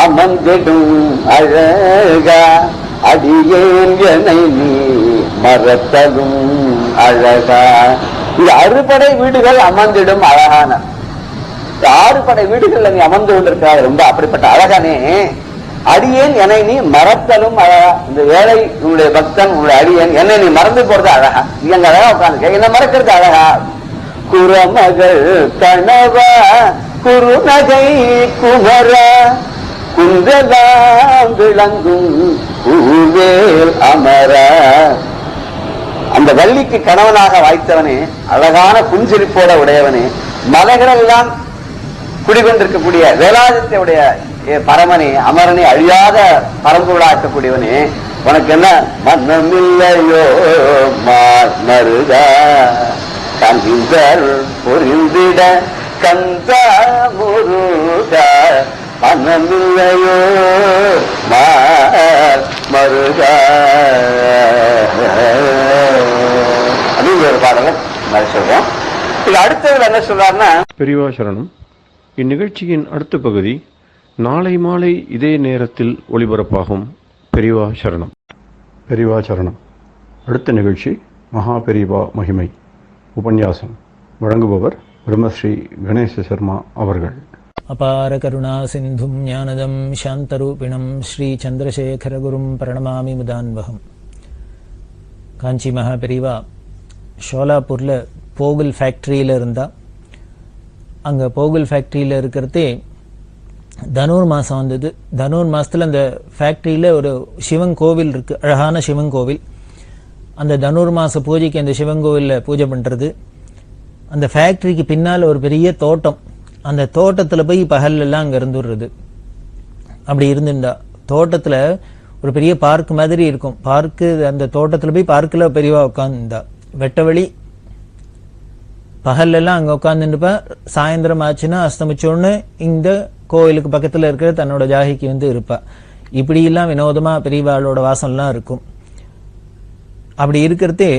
அமர்ந்திடும் அழகா அடியேன் என்னை நீ மறத்தலும் அழகா. இது அறுபடை வீடுகள் அமர்ந்திடும் அழகான 6 படை வீடுகள்ல நீ அமர்ந்து கொண்டிருக்கிறாய், ரொம்ப அப்படிப்பட்ட அழகானே. அடியேன் என்னை நீ மறத்தலும் அழகா. இந்த ஏழை உன்னுடைய பக்தன் உன்னுடைய அடியேன் என்னை நீ மறந்து போறது அழகா. நீ அங்க அழகா உட்காந்து என்ன மறக்கிறது அழகா. குரமகள் கணவா குருநகை குமரா குந்தலாம் விளங்கும் பூவேல் அமரா. அந்த வள்ளிக்கு கணவனாக வாய்த்தவனே, அழகான புன்சிரிப்போட உடையவனே, மலைகளெல்லாம் குடிகொண்டிருக்கக்கூடிய வேலாயுதத்தையுடைய பரமனே, அமரனே, அழியாத பரம்பொருளாக்கக்கூடியவனே, உனக்கு என்ன மன்னமில்லையோ மருகா கந்தர் பொறிந்திட கந்த முருகா மன்னமில்லையோ மருகா அப்படிங்கிற ஒரு பாடல மாதிரி சொல்றோம். இது அடுத்ததுல என்ன சொல்றாருன்னா, பெரியவா சரணம். இந்நிகழ்ச்சியின் அடுத்த பகுதி நாளை மாலை இதே நேரத்தில் ஒளிபரப்பாகும். பெரியவா சரணம். பெரியவா சரணம். அடுத்த நிகழ்ச்சி மகா பெரியவா மகிமை உபன்யாசம். வழங்குபவர் பிரம்மஸ்ரீ கணேச சர்மா அவர்கள். அபார கருணா சிந்தும் ஞானதம் சாந்தரூபிணம் ஸ்ரீ சந்திரசேகரகுரும் பிரணமாமி முதான்வகம். காஞ்சி மகா பெரியவா ஷோலாப்பூரில் போகுல் ஃபேக்ட்ரியில் இருந்தால், அங்கே போகுல் ஃபேக்ட்ரியில் இருக்கிறதே தனுர் மாதம் வந்தது. தனுர் மாதத்தில் அந்த ஃபேக்ட்ரியில் ஒரு சிவன் கோவில் இருக்குது, அழகான சிவன் கோவில். அந்த தனுர் மாத பூஜைக்கு அந்த சிவன் கோவிலில் பூஜை பண்ணுறது. அந்த ஃபேக்ட்ரிக்கு பின்னால் ஒரு பெரிய தோட்டம், அந்த தோட்டத்தில் போய் பகல்லெல்லாம் அங்கே இருந்துடுறது. அப்படி இருந்துட்டா தோட்டத்தில் ஒரு பெரிய பார்க் மாதிரி இருக்கும். பார்க்கு, அந்த தோட்டத்தில் போய் பார்க்கில் பெரியவா உட்காந்துருந்தா. வெட்ட வழி பகல்லெல்லாம் அங்கே உட்காந்துருப்பா. சாயந்தரம் ஆச்சுன்னா அஸ்தமிச்சோன்னு இந்த கோவிலுக்கு பக்கத்தில் இருக்கிற தன்னோட ஜாகிக்கு வந்து இருப்பா. இப்படியெல்லாம் வினோதமாக பெரியவாளோட வாசம்லாம் இருக்கும். அப்படி இருக்கிறதே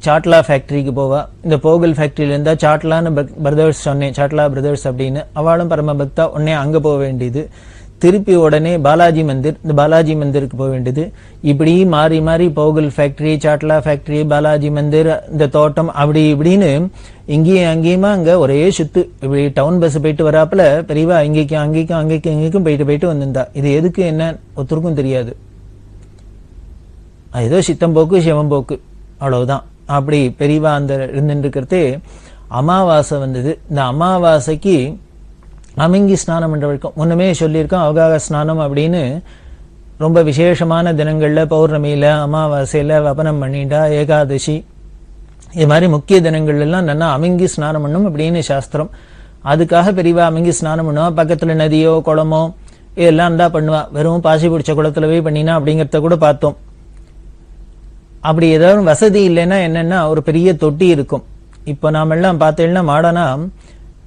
சாட்லா ஃபேக்டரிக்கு போவா. இந்த போகல் ஃபேக்டரியில இருந்தா சாட்லான்னு பிரதர்ஸ் சொன்னேன், சாட்லா பிரதர்ஸ் அப்படின்னு. அவளும் பரம பக்தா. உடனே அங்கே போக வேண்டியது. திருப்பி உடனே பாலாஜி மந்திர், இந்த பாலாஜி மந்திருக்கு போக வேண்டியது. இப்படி மாறி மாறி போகல் ஃபேக்டரி, சாட்லா ஃபேக்டரி, பாலாஜி மந்திர், இந்த தோட்டம், அப்படி இப்படின்னு இங்கேயும் அங்கேயுமா அங்கே ஒரே சுத்து. இப்படி டவுன் பஸ் போயிட்டு வராப்புல பெரியவா இங்கேக்கும் அங்கேக்கும் அங்கேக்கும் இங்கேக்கும் போயிட்டு போயிட்டு வந்திருந்தா. இது எதுக்கு என்ன ஒருத்தருக்கும் தெரியாது. ஏதோ சித்தம்போக்கு சிவம்போக்கு அவ்வளவுதான். அப்படி பெரியவா அந்த இருந்துட்டு இருக்கிறதே அமாவாசை வந்தது. இந்த அமாவாசைக்கு அமிங்கி ஸ்நானம் என்ற வழக்கம் முன்னமே சொல்லியிருக்கோம். அவகாக ஸ்நானம் அப்படின்னு ரொம்ப விசேஷமான தினங்கள்ல, பௌர்ணமியில, அமாவாசையில வபனம் பண்ணிட்டா, ஏகாதசி, இது மாதிரி முக்கிய தினங்கள்ல எல்லாம் நல்லா அமிங்கி ஸ்நானம் பண்ணும் அப்படின்னு சாஸ்திரம். அதுக்காக பெரியவா அமிங்கி ஸ்நானம் பண்ணுவா. பக்கத்துல நதியோ குளமோ இதெல்லாம் தான் பண்ணுவா. வெறும் பாசி பிடிச்ச குளத்துல போய் பண்ணினா அப்படிங்கிறத கூட பார்த்தோம். அப்படி ஏதாவது வசதி இல்லைன்னா என்னன்னா ஒரு பெரிய தொட்டி இருக்கும். இப்போ நாம எல்லாம் பார்த்தேன்னா மாடனா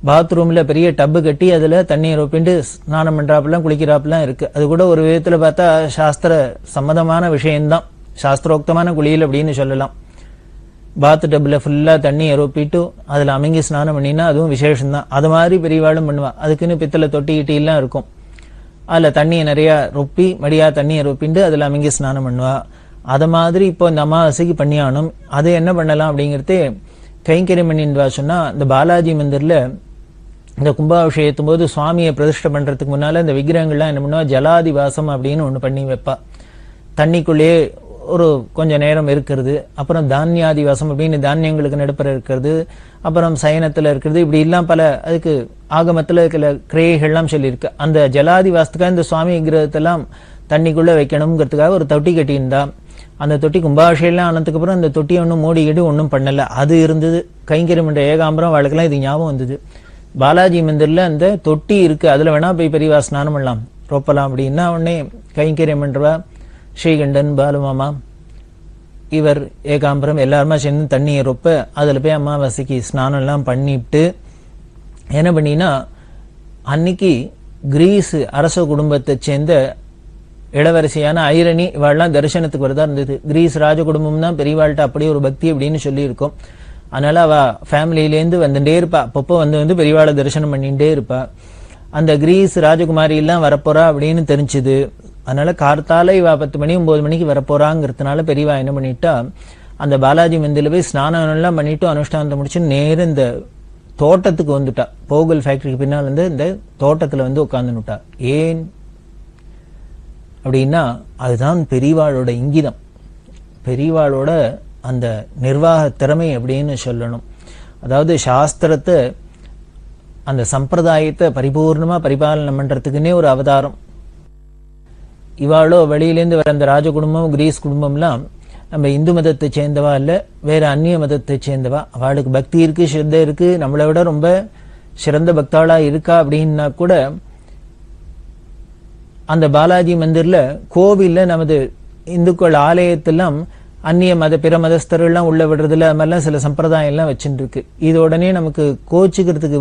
பாத்ரூம்ல பெரிய டப்பு கட்டி அதுல தண்ணீர் ஒப்பிண்டு ஸ்நானம் பண்றாப்பெல்லாம் குளிக்கிறாப்பெல்லாம் இருக்கு. அது கூட ஒரு விதத்துல பார்த்தா சாஸ்திர சம்மதமான விஷயம்தான், சாஸ்திரோக்தமான குளியல் அப்படின்னு சொல்லலாம். பாத் டப்புல ஃபுல்லா தண்ணி ரொப்பிட்டு அதுல அமிங்கி ஸ்நானம் பண்ணினா அதுவும் விசேஷம்தான். அது மாதிரி பெரியவாளும் பண்ணுவா. அதுக்குன்னு பித்தளை தொட்டி கிட்டிலாம் இருக்கும். அதுல தண்ணியை நிறைய ரொப்பி மடியா தண்ணியை ரொப்பிண்டு அதுல அமிங்கி ஸ்நானம் பண்ணுவா. அத மாதிரி இப்போ இந்த அமாவாசைக்கு பண்ணியானும். அது என்ன பண்ணலாம் அப்படிங்கிறது கைங்கரியம் பண்ணிடுவா. சொன்னா இந்த பாலாஜி மந்திர்ல இந்த கும்பாபிஷேகத்தும் போது சுவாமியை பிரதிஷ்டை பண்றதுக்கு முன்னால இந்த விக்கிரகங்கள்லாம் என்ன பண்ணுவா, ஜலாதிவாசம் அப்படின்னு ஒண்ணு பண்ணி வைப்பா. தண்ணிக்குள்ளேயே ஒரு கொஞ்ச நேரம் இருக்கிறது. அப்புறம் தானியாதிவாசம் அப்படின்னு தானியங்களுக்கு நடுப்புற இருக்கிறது. அப்புறம் சயனத்துல இருக்கிறது. இப்படி எல்லாம் பல அதுக்கு ஆகமத்துல சில கிரியைகள்லாம் சொல்லியிருக்கு. அந்த ஜலாதிவாசத்துக்காக இந்த சுவாமி விக்கிரகத்தெல்லாம் தண்ணிக்குள்ள வைக்கணுங்கிறதுக்காக ஒரு தொட்டி கட்டியிருந்தா. அந்த தொட்டி கும்பாபிஷேகம் ஆனதுக்கு அப்புறம் அந்த தொட்டியை ஒன்றும் மூடிக்கிட்டு ஒன்றும் பண்ணல. அது இருந்தது. கைங்கரியம் என்ற ஏகாம்பரம் வாழ்க்கெல்லாம் இது ஞாபகம் வந்தது. பாலாஜி மந்திர்ல அந்த தொட்டி இருக்கு, அதுல வேணா போய் பெரியவா ஸ்நானம் பண்ணலாம், ரொப்பலாம் அப்படின்னா உடனே கைங்கரியம் பண்றவா ஸ்ரீகண்டன், பாலுமாமா, இவர் ஏகாம்பரம் எல்லாருமா சேர்ந்து தண்ணியை ரொப்ப அதுல போய் அமாவாசைக்கு ஸ்நானம் எல்லாம் பண்ணிட்டு என்ன பண்ணினா, அன்னைக்கு கிரீஸ் அரச குடும்பத்தை சேர்ந்த இளவரசியான ஐரணி இவாள்லாம் தரிசனத்துக்கு வரதா இருந்தது. கிரீஸ் ராஜ குடும்பம் தான் பெரியவாள்கிட்ட அப்படியே ஒரு பக்தி அப்படின்னு சொல்லி இருக்கும். அதனால அவ ஃபேமிலியிலேருந்து வந்துட்டே இருப்பா. அப்பப்போ வந்து பெரியவாளை தரிசனம் பண்ணிட்டே இருப்பா. அந்த கிரீஸ் ராஜகுமாரி எல்லாம் வரப்போறா அப்படின்னு தெரிஞ்சுது. அதனால கார்த்தால இவ 10 மணி 9 மணிக்கு வரப்போறாங்கிறதுனால பெரியவா என்ன பண்ணிட்டா, அந்த பாலாஜி மந்திரில போய் ஸ்நானம் எல்லாம் பண்ணிட்டு அனுஷ்டானத்தை முடிச்சு நேரம் இந்த தோட்டத்துக்கு வந்துட்டா. போகல் ஃபேக்டரிக்கு பின்னால் வந்து இந்த தோட்டத்துல வந்து உட்கார்ந்துட்டா. ஏன் அப்படின்னா அதுதான் பெரியவாளோட இங்கிதம், பெரியவாளோட அந்த நிர்வாக திறமை அப்படின்னு சொல்லணும். அதாவது சாஸ்திரத்தை அந்த சம்பிரதாயத்தை பரிபூர்ணமா பரிபாலனம் பண்றதுக்குன்னே ஒரு அவதாரம். இவாளோ வெளியிலேருந்து வர அந்த ராஜ குடும்பம் கிரீஸ் குடும்பம்லாம் நம்ம இந்து மதத்தை சேர்ந்தவா இல்ல, வேற அந்நிய மதத்தை சேர்ந்தவா. அவளுக்கு பக்தி இருக்கு, ஸ்ரத்தை இருக்கு, நம்மளை விட ரொம்ப சிறந்த பக்தாளா இருக்கா அப்படின்னா கூட அந்த பாலாஜி மந்திர்ல கோவில்ல நமது இந்துக்கள் ஆலயத்தெல்லாம் அந்நிய மத பிற மதஸ்தர்கள்லாம் உள்ள விடுறதுல அது மாதிரிலாம் சில சம்பிரதாயம் எல்லாம் வச்சுட்டு இருக்கு. இது உடனே நமக்கு கோச்சிக்கிறதுக்கு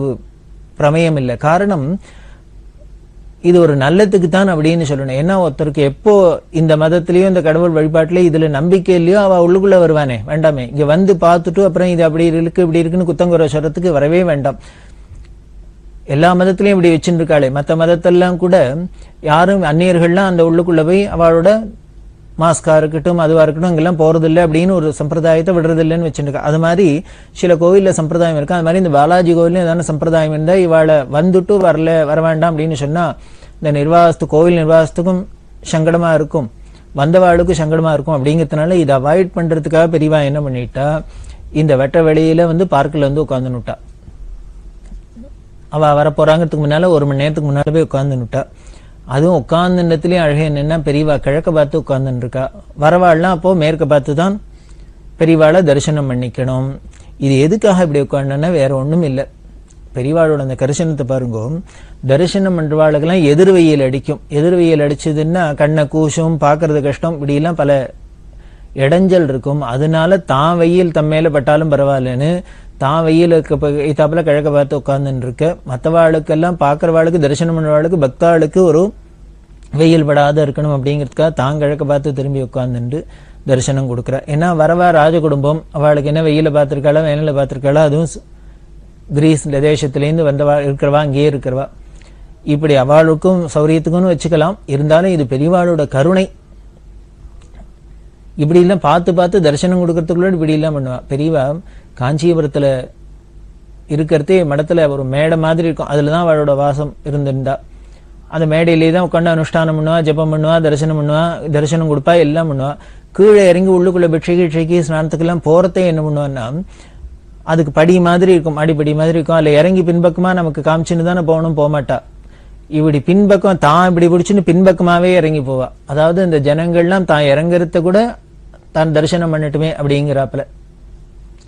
பிரமேயம் இல்லை. காரணம் இது ஒரு நல்லத்துக்கு தான் அப்படின்னு சொல்லணும். ஏன்னா ஒருத்தருக்கு எப்போ இந்த மதத்திலயோ இந்த கடவுள் வழிபாட்டிலயோ இதுல நம்பிக்கை இல்லையோ அவ உள்ளுக்குள்ள வருவானே, வேண்டாமே. இங்க வந்து பார்த்துட்டு அப்புறம் இது அப்படி இருக்கு இப்படி இருக்குன்னு குத்தங்குறை சொல்றதுக்கு வரவே வேண்டாம். எல்லா மதத்திலையும் இப்படி வச்சுட்டு இருக்காளே, மற்ற மதத்தெல்லாம் கூட யாரும் அந்நியர்கள்லாம் அந்த உள்ளுக்குள்ள போய் அவளோட மாஸ்கா இருக்கட்டும் அதுவா இருக்கட்டும் இங்கெல்லாம் போறதில்லை அப்படின்னு ஒரு சம்பிரதாயத்தை விடுறதில்லைன்னு வச்சுருக்கா. அது மாதிரி சில கோவில்ல சம்பிரதாயம் இருக்கு. அது மாதிரி இந்த பாலாஜி கோவிலும் ஏதான சம்பிரதாயம் இருந்தா இவாளை வந்துட்டு வர வேண்டாம் அப்படின்னு சொன்னா இந்த கோவில் நிர்வாகத்துக்கும் சங்கடமா இருக்கும், வந்தவாளுக்கும் சங்கடமா இருக்கும். அப்படிங்கிறதுனால இதை அவாய்ட் பண்றதுக்காக பெரியவா என்ன பண்ணிட்டா, இந்த வெட்ட வெளியில பார்க்கில் உட்காந்துனுட்டா. அவ வர போறாங்கிறதுக்கு முன்னால 1 மணி நேரத்துக்கு முன்னால போய் உட்காந்துனுட்டா. அதுவும் உட்கார்ந்த இடத்துலயும் அழகு என்னன்னா, பெரியவா கிழக்க பார்த்து உட்கார்ந்துட்டு இருக்கா. வரவாள்லாம் அப்போ மேற்க பார்த்து தான் பெரியவாளை தரிசனம் பண்ணிக்கணும். இது எதுக்காக இப்படி உட்காந்துன்னா வேற ஒண்ணும் இல்லை. பெரியவாளோட அந்த கரிசனத்தை பாருங்க, தரிசனம் பண்றவாளுக்கெல்லாம் எதிர்வெயில் அடிக்கும். எதிர்வெயில் அடிச்சதுன்னா கண்ணை கூசும், பார்க்கறது கஷ்டம், இப்படிலாம் பல இடைஞ்சல் இருக்கும். அதனால தான் வெயில் தம்மேல பட்டாலும் பரவாயில்லன்னு தான் வெயில் இத்தாப்புல கிழக்க பார்த்து உட்கார்ந்துட்டு இருக்க. மற்றவாளுக்கெல்லாம் பார்க்கறவாளுக்கு தரிசனம் பண்ணுறவாளுக்கு பக்தாளுக்கு ஒரு வெயில் படாத இருக்கணும் அப்படிங்கிறதுக்காக தான் கிழக்க பார்த்து திரும்பி உட்கார்ந்துட்டு தரிசனம் கொடுக்குறா. ஏன்னா வரவா ராஜ குடும்பம், அவளுக்கு என்ன வெயில பார்த்துருக்காளா வேனல பார்த்துருக்காளா, அதுவும் கிரீஸ் தேசத்திலேருந்து வந்தவா இருக்கிறவா, அங்கேயே இருக்கிறவா, இப்படி அவளுக்கும் சௌரியத்துக்குன்னு வச்சுக்கலாம். இருந்தாலும் இது பெரியவாளோட கருணை. இப்படி எல்லாம் பார்த்து பார்த்து தரிசனம் கொடுக்கறதுக்குள்ள இப்படி எல்லாம் பண்ணுவா. பெரியவா காஞ்சிபுரத்துல இருக்கிறதே மடத்துல ஒரு மேடை மாதிரி இருக்கும், அதுலதான் அவளோட வாசம் இருந்திருந்தா. அந்த மேடையிலே தான் உட்காந்து அனுஷ்டானம் பண்ணுவா, ஜபம் பண்ணுவா, தரிசனம் பண்ணுவா, தரிசனம் கொடுப்பா, எல்லாம் பண்ணுவா. கீழே இறங்கி உள்ளுக்குள்ள பிட்சைக்கு ஸ்நானத்துக்கெல்லாம் போறதே என்ன பண்ணுவான்னா, அதுக்கு படி மாதிரி இருக்கும், அடிப்படி மாதிரி இருக்கும். அதுல இறங்கி பின்பக்கமா நமக்கு காமிச்சுன்னு தானே போகணும், போகமாட்டா. இப்படி பின்பக்கம் தான் இப்படி பிடிச்சுன்னு பின்பக்கமாவே இறங்கி போவா. அதாவது இந்த ஜனங்கள்லாம் தான் இறங்குறத கூட தான் தரிசனம் பண்ணட்டுமே அப்படிங்கிறாப்புல.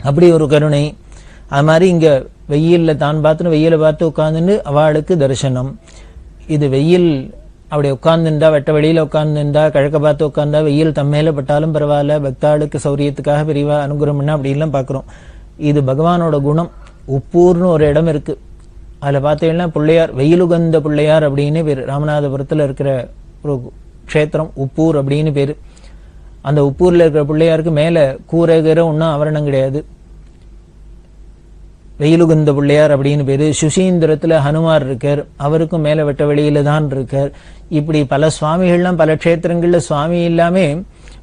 அப்படி ஒரு கருணை. அது மாதிரி இங்க வெயில்ல தான் பார்த்துன்னு வெயில பார்த்து உட்கார்ந்துட்டு அவளுக்கு தரிசனம். இது வெயில் அப்படி உட்கார்ந்துருந்தா, வெட்ட வெளியில உட்கார்ந்துருந்தா, கிழக்க பார்த்து உட்கார்ந்தா, வெயில் தம்மேல பட்டாலும் பரவாயில்ல, பக்தாளுக்கு சௌரியத்துக்காக பெரியவா அனுகிரகம் பண்ணா அப்படின்லாம் பாக்குறோம். இது பகவானோட குணம். உப்பூர்னு ஒரு இடம் இருக்கு, அதுல பார்த்தீங்கன்னா பிள்ளையார், வெயிலுகந்த பிள்ளையார் அப்படின்னு பேரு. ராமநாதபுரத்துல இருக்கிற ஒரு க்ஷேத்திரம் உப்பூர் அப்படின்னு பேரு. அந்த உப்பூர்ல இருக்கிற பிள்ளையாருக்கு மேல கூரை கீரை ஒன்றும் ஆவரணம் கிடையாது, வெயிலுகந்த பிள்ளையார் அப்படின்னு பேரு. சுசீந்திரத்துல ஹனுமார் இருக்கார், அவருக்கும் மேல வெட்ட வெளியில தான் இருக்கார். இப்படி பல சுவாமிகள்லாம் பல க்ஷேத்திரங்கள்ல சுவாமி இல்லாமே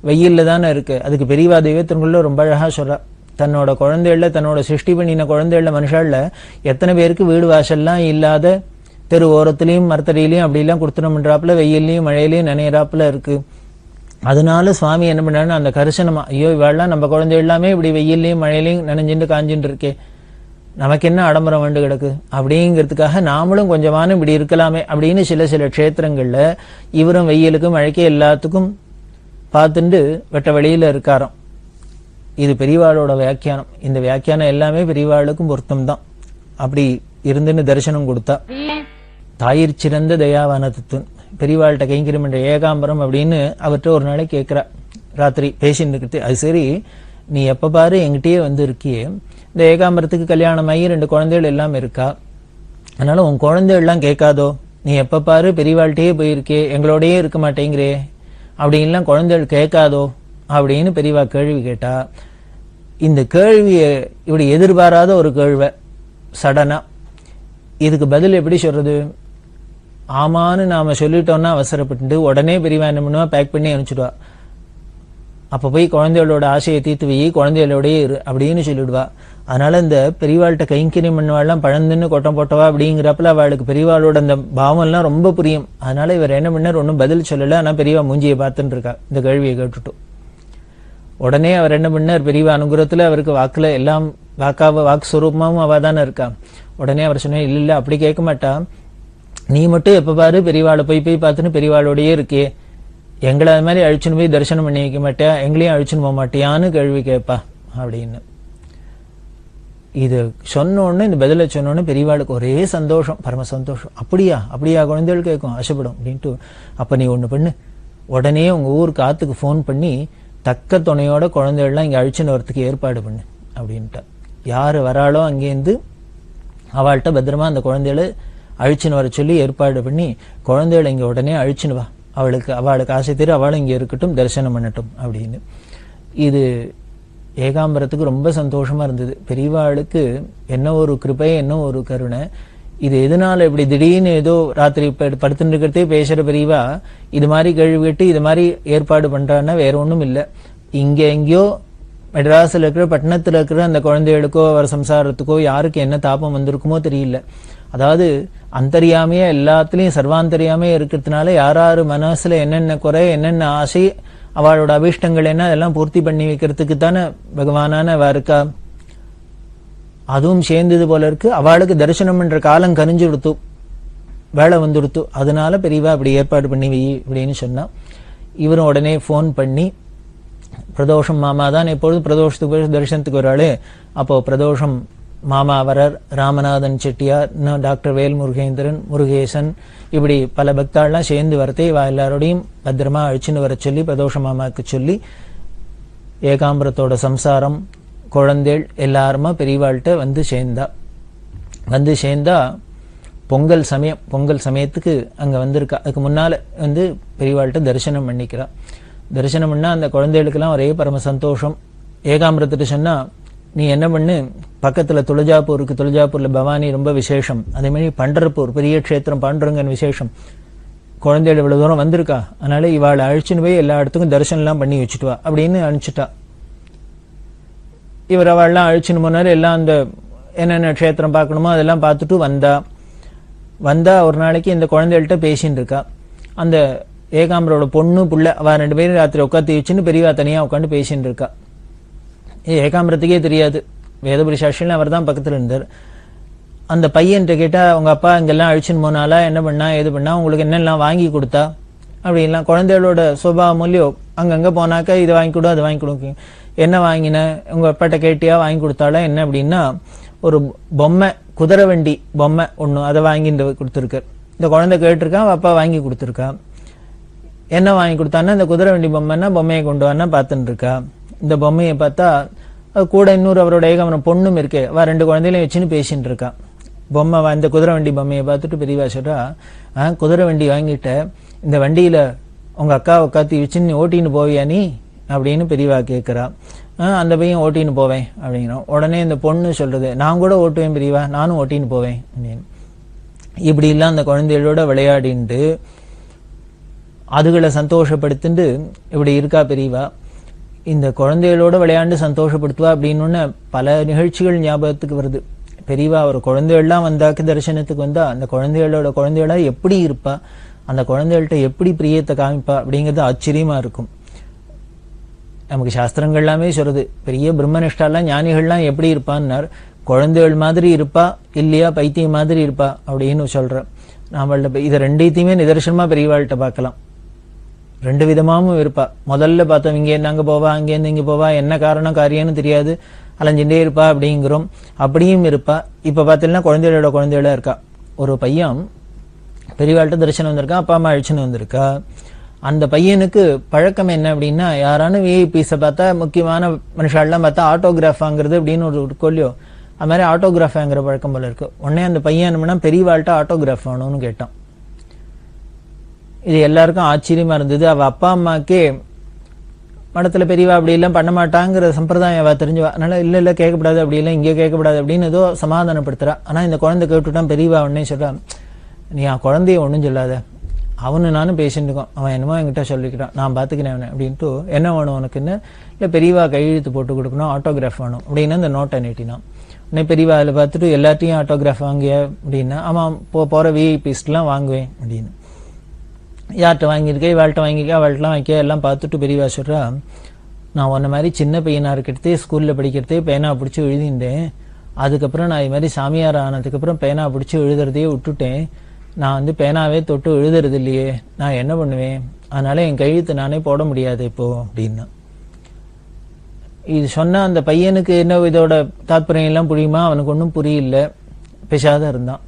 வெயில்ல தானே இருக்கு. அதுக்கு பெரியவா தெய்வத்திற்குள்ள ரொம்ப அழகா சொல்றா. தன்னோட குழந்தைகள, தன்னோட சிருஷ்டி பண்ணின குழந்தைகள, மனுஷால எத்தனை பேருக்கு வீடு வாசல்லாம் இல்லாத தெரு ஓரத்திலையும் மரத்தடியிலையும் அப்படிலாம் கொடுத்துனோம்ன்றாப்புல வெயிலையும் மழையிலையும் நினைறாப்புல இருக்கு. அதனால சுவாமி என்ன பண்ணாருன்னு அந்த கரிசனமா, ஐயோ இவாள்லாம் நம்ம குழந்தை எல்லாமே இப்படி வெயிலையும் மழையிலையும் நனைஞ்சுட்டு காஞ்சுட்டு இருக்கே, நமக்கு என்ன ஆடம்பரம் வேண்டு கிடக்கு அப்படிங்கிறதுக்காக நாமளும் கொஞ்சமான இப்படி இருக்கலாமே அப்படின்னு சில க்ஷேத்திரங்கள்ல இவரும் வெயிலுக்கு மழைக்கு எல்லாத்துக்கும் பார்த்துட்டு வெட்ட வெளியில இருக்காராம். இது பெரியவாளோட வியாக்கியானம். இந்த வியாக்கியானம் எல்லாமே பெரியவாளுக்கும் பொருத்தம் தான். அப்படி இருந்துன்னு தரிசனம் கொடுத்தா. தாயிற் சிறந்த தயாவானத்துன் பெரியவாள்கிட்ட கைங்கரியம் என்ற ஏகாம்பரம் அப்படின்னு அவர்கிட்ட ஒரு நாளைக்கு கேட்கிறா. ராத்திரி பேசிட்டு இருக்கிறது, அது சரி நீ எப்ப பாரு எங்கிட்டயே வந்து இருக்கியே, இந்த ஏகாம்பரத்துக்கு கல்யாணம் ஆகி 2 குழந்தைகள் எல்லாம் இருக்கா, அதனால உன் குழந்தைகள் எல்லாம் கேட்காதோ, நீ எப்ப பாரு பெரியவாள்கிட்டயே போயிருக்கே, எங்களோடயே இருக்க மாட்டேங்கிறே, அப்படின்லாம் குழந்தைகள் கேட்காதோ அப்படின்னு பெரியவா கேள்வி கேட்டா. இந்த கேள்வியை இப்படி எதிர்பாராத ஒரு கேள்வி சடனா, இதுக்கு பதில் எப்படி சொல்றது? ஆமான்னு நாம சொல்லிட்டோம்னா அவசரப்பட்டு உடனே பெரியவா என்ன பண்ணுவா, பேக் பண்ணி அனுப்பிச்சுடுவா. அப்ப போய் குழந்தைகளோட ஆசையை தீர்த்து வை, குழந்தைகளோடயே இரு அப்படின்னு சொல்லிடுவா. அதனால இந்த பெரியவாள்கிட்ட கைங்கரியம் பண்ணுவாள்லாம் பழந்துன்னு கொட்டம் போட்டவா அப்படிங்கிறப்பல அவளுக்கு பெரியவாளோட அந்த பாவம் எல்லாம் ரொம்ப புரியும். அதனால இவர் என்ன பண்ணார், ஒன்னும் பதில் சொல்லல. ஆனா பெரியவா மூஞ்சியை பார்த்துட்டு இருக்கா இந்த கேள்வியை கேட்டுட்டு. உடனே அவர் என்ன பண்ணார், பெரியவா அனுகிரகத்துல அவருக்கு வாக்குல எல்லாம் வாக்கு ஸ்வரூபமாவும் அவ தானே இருக்கா. உடனே அவர் சொன்னார், இல்ல அப்படி கேட்க மாட்டா, நீ மட்டும் எப்ப பாரு பெரியவாளை போய் பார்த்துன்னு பெரியவாளோடயே இருக்கே, எங்களை அது மாதிரி அழிச்சுன்னு போய் தரிசனம் பண்ணி வைக்க மாட்டியா, எங்களையும் அழிச்சுன்னு போக மாட்டியான்னு கேள்வி கேட்பா அப்படின்னு. இது சொன்னோன்னு, இந்த பதில சொன்னோன்னு பெரியவாளுக்கு ஒரே சந்தோஷம், பரம சந்தோஷம். அப்படியா குழந்தைகள் கேட்கும், ஆசைப்படும் அப்படின்ட்டு. அப்ப நீ ஒண்ணு பண்ணு, உடனே உங்க ஊருக்கு ஆத்துக்கு போன் பண்ணி தக்க துணையோட குழந்தைகள்லாம் இங்க அழிச்சுன்னு வரத்துக்கு ஏற்பாடு பண்ணு அப்படின்ட்டா. யாரு வராளோ அங்கேருந்து அவள்கிட்ட பத்திரமா அந்த குழந்தைகளை அழிச்சுன்னு வர சொல்லி ஏற்பாடு பண்ணி குழந்தைகளை இங்கே உடனே அழிச்சுன்னு வா, அவளுக்கு ஆசை தீர அவளும் இங்கே இருக்கட்டும், தரிசனம் பண்ணட்டும் அப்படின்னு. இது ஏகாம்பரத்துக்கு ரொம்ப சந்தோஷமா இருந்தது. பெரியவாளுக்கு என்ன ஒரு கிருபை, என்ன ஒரு கருணை. இது எதனால இப்படி திடீர்னு ஏதோ ராத்திரி படுத்துட்டு இருக்கிறதே பேசுற பெரியவா இது மாதிரி கேள்வி கேட்டு இது மாதிரி ஏற்பாடு பண்றான்னா வேற ஒன்றும் இல்லை. இங்க எங்கேயோ மெட்ராஸில் இருக்கிற பட்டணத்தில் இருக்கிற அந்த குழந்தைகளுக்கோ அவர் சம்சாரத்துக்கோ யாருக்கு என்ன தாபம் வந்திருக்குமோ தெரியல. அதாவது அந்தரியாமையா எல்லாத்துலேயும் சர்வாந்தரியாமையா இருக்கிறதுனால யார் மனசுல என்னென்ன குறை, என்னென்ன ஆசை, அவளோட அபீஷ்டங்கள் என்ன, அதெல்லாம் பூர்த்தி பண்ணி வைக்கிறதுக்கு தானே பகவானான அவ இருக்கா. அதுவும் சேர்ந்தது போல இருக்கு. அவளுக்கு தரிசனம் என்ற காலம் கனிஞ்சு கொடுத்து வேலை வந்துடுத்து. அதனால பெரியவா அப்படி ஏற்பாடு பண்ணி வை அப்படின்னு சொன்னா. இவரும் உடனே ஃபோன் பண்ணி, பிரதோஷம் மாமா தான் எப்பொழுதும் பிரதோஷத்துக்கு தரிசனத்துக்கு வராளே, அப்போ பிரதோஷம் மாமா வரர், ராமநாதன் செட்டியார், டாக்டர் வேல் முருகேந்திரன், முருகேசன், இப்படி பல பக்தாள்லாம் சேர்ந்து வரத்தே இவா எல்லாரோடையும் பத்திரமா அழிச்சுன்னு வர சொல்லி பிரதோஷ மாமாவுக்கு சொல்லி ஏகாம்பரத்தோட சம்சாரம், குழந்தைகள் எல்லாருமா பெரியவாள்கிட்ட வந்து சேர்ந்தா பொங்கல் சமயத்துக்கு அங்க வந்திருக்கா. அதுக்கு முன்னால பெரியவாள்கிட்ட தரிசனம் பண்ணிக்கிறா. தரிசனம் பண்ணா அந்த குழந்தைகளுக்கெல்லாம் ஒரே பரம சந்தோஷம். ஏகாம்பரத்திட்ட சொன்னா, நீ என்ன பண்ணு, பக்கத்துல துளஜாப்பூர் இருக்கு, துளஜாப்பூர்ல பவானி ரொம்ப விசேஷம், அதே மாதிரி பண்டரப்பூர் பெரிய க்ஷேத்திரம் பாண்டுரங்கன் விசேஷம், குழந்தைகள் இவ்வளவு தூரம் வந்திருக்கா, அதனால இவாளை அழிச்சுன்னு போய் எல்லா இடத்துக்கும் தரிசனம் எல்லாம் பண்ணி வச்சுட்டு வா அப்படின்னு அனுப்பிச்சுட்டா. இவர் அவள்லாம் அழிச்சுன்னு போனாரு. எல்லாம் அந்த என்னென்ன க்ஷேத்திரம் பார்க்கணுமோ அதெல்லாம் பார்த்துட்டு வந்தா ஒரு நாளைக்கு இந்த குழந்தைகள்கிட்ட பேசின்னு இருக்கா. அந்த ஏகாம்பரோட பொண்ணு புள்ள அவ 2 பேரும் ராத்திரி உட்காந்து வச்சுன்னு பெரியவா தனியா உட்காந்து பேசின்னு இருக்கா. ஏகாம்பரத்துக்கே தெரியாது, வேதபுரி சாஸ்திரியில் அவர் தான் பக்கத்துல இருந்தார். அந்த பையன்கிட்ட கேட்டா, உங்க அப்பா இங்கெல்லாம் அழிச்சுன்னு போனாலா, என்ன பண்ணா, எது பண்ணா, உங்களுக்கு என்னெல்லாம் வாங்கி கொடுத்தா அப்படின்லாம். குழந்தைகளோட சுபாவம் மூலியோ அங்கங்க போனாக்கா இதை வாங்கி கொடு, அதை வாங்கி கொடுங்க. என்ன வாங்கின, உங்க அப்பாட்ட கேட்டியா, வாங்கி கொடுத்தாளா என்ன அப்படின்னா, ஒரு பொம்மை, குதிரை வண்டி பொம்மை ஒண்ணு, அதை வாங்கி கொடுத்துருக்கார். இந்த குழந்தை கேட்டிருக்கான், அப்பா வாங்கி கொடுத்துருக்கா. என்ன வாங்கி கொடுத்தான்னா, இந்த குதிரை வண்டி பொம்மைன்னா பொம்மையை கொண்டு வானா பார்த்துன்னு இருக்கா. இந்த பொம்மையை பார்த்தா கூட இன்னொரு அவரோட ஏகாம்பரம் பொண்ணும் இருக்கே, அவ 2 குழந்தைகளையும் வச்சுன்னு பேசிட்டு இருக்கா. பொம்மை இந்த குதிரை வண்டி பொம்மையை பார்த்துட்டு பெரியவா சொல்றா, குதிரை வண்டி வாங்கிட்ட, இந்த வண்டியில உங்க அக்கா உட்காத்தி வச்சுன்னு ஓட்டின்னு போவியா நீ அப்படின்னு பெரியவா கேட்கிறா. அந்த பையன் ஓட்டின்னு போவேன் அப்படிங்கிறோம். உடனே இந்த பொண்ணு சொல்றது, நான் கூட ஓட்டுவேன் பெரியவா, நானும் ஓட்டின்னு போவேன் அப்படின்னு. இப்படி எல்லாம் அந்த குழந்தைகளோட விளையாடிண்டு அதுகளை சந்தோஷப்படுத்திட்டு இப்படி இருக்கா பெரியவா. இந்த குழந்தைகளோட விளையாண்டு சந்தோஷப்படுத்துவா அப்படின்னு பல நிகழ்ச்சிகள் ஞாபகத்துக்கு வருது. பெரியவா ஒரு குழந்தைகள்லாம் வந்தாக்கு தரிசனத்துக்கு வந்தா அந்த குழந்தைகளா எப்படி இருப்பா, அந்த குழந்தைகள்கிட்ட எப்படி பிரியத்தை காமிப்பா அப்படிங்கிறது ஆச்சரியமா இருக்கும். நமக்கு சாஸ்திரங்கள் எல்லாமே சொல்றது, பெரிய பிரம்மனிஷ்டாலாம் ஞானிகள்லாம் எப்படி இருப்பான்னார், குழந்தைகள் மாதிரி இருப்பா இல்லையா பைத்தியம் மாதிரி இருப்பா அப்படின்னு சொல்ற. நாமள்கிட்ட இதை 2த்தையுமே நிதர்சனமா பெரியவாள்கிட்ட பார்க்கலாம். 2 விதமாவும் இருப்பா. முதல்ல பார்த்தோம், இங்கேருந்து அங்கே போவா, அங்கேருந்து இங்கே போவா, என்ன காரணம் காரியம்னு தெரியாது, அலைஞ்சுட்டே இருப்பா அப்படிங்கிறோம். அப்படியும் இருப்பா. இப்ப பார்த்தீங்கன்னா குழந்தைகளா இருக்கா. ஒரு பையன் பெரியவாள்கிட்ட தரிசனம் வந்திருக்கா, அப்பா அம்மா அழிச்சுன்னு வந்திருக்கா. அந்த பையனுக்கு பழக்கம் என்ன அப்படின்னா, யாரான விஐபிஸை பார்த்தா, முக்கியமான மனுஷாலாம் பார்த்தா ஆட்டோகிராஃப் வாங்குறது அப்படின்னு ஒரு கொல்லியோ, அது மாதிரி ஆட்டோகிராஃப் வாங்குற பழக்கம் போல இருக்கு. உடனே அந்த பையன் என்ன பண்ணா, பெரியவாள்கிட்ட ஆட்டோகிராஃப் வேணும்னு கேட்டான். இது எல்லாருக்கும் ஆச்சரியமா இருந்தது. அவ அப்பா அம்மாக்கே மடத்துல பெரியவா அப்படி எல்லாம் பண்ண மாட்டாங்கிற சம்பிரதாயம் அவ தெரிஞ்சுவா. அதனால இல்ல கேட்கக்கூடாது, அப்படி இல்லை இங்கே கேட்கக்கூடாது அப்படின்னு ஏதோ சமாதானப்படுத்துறா. ஆனா இந்த குழந்தை கேட்டுட்டான். பெரியவா உடனே சொல்றா, நீ குழந்தைய ஒன்றும் சொல்லாத, அவனு நானும் பேசிட்டு இருக்கோம், அவன் என்னமோ என்கிட்ட சொல்லிக்கிறான், நான் பாத்துக்கிறேன் அவனை அப்படின்ட்டு. என்ன வேணும் உனக்குன்னு, இல்லை பெரியவா கையெழுத்து போட்டு கொடுக்கணும், ஆட்டோகிராஃப் வேணும் அப்படின்னு அந்த நோட்டை நீட்டினான். உடனே பெரியவா அதில் பார்த்துட்டு, எல்லாத்தையும் ஆட்டோகிராஃப் வாங்கிய அப்படின்னா, ஆமாம் போற விஐபிஸ்லாம் வாங்குவேன் அப்படின்னு. யார்கிட்ட வாங்கியிருக்கேன், இவாள்கிட்ட வாங்கியிருக்கேன், அவள்கிட்டலாம் வாங்கிக்க எல்லாம் பார்த்துட்டு பெரியவா சொல்றா, நான் உன்ன மாதிரி சின்ன பையனா இருக்கிறதே, ஸ்கூல்ல படிக்கிறதே பேனா பிடிச்சி எழுதிட்டேன். அதுக்கப்புறம் நான் இது மாதிரி சாமியார் ஆனதுக்கப்புறம் பேனா பிடிச்சி எழுதுறதையே விட்டுட்டேன். நான் பேனாவே தொட்டு எழுதுறது இல்லையே, நான் என்ன பண்ணுவேன், அதனால என் கையெழுத்து நானே போட முடியாது இப்போ அப்படின்னா. இது சொன்னா அந்த பையனுக்கு என்ன இதோட தாத்பரியம் எல்லாம் புரியுமா, அவனுக்கு ஒன்றும் புரியல, பேசாத இருந்தான்.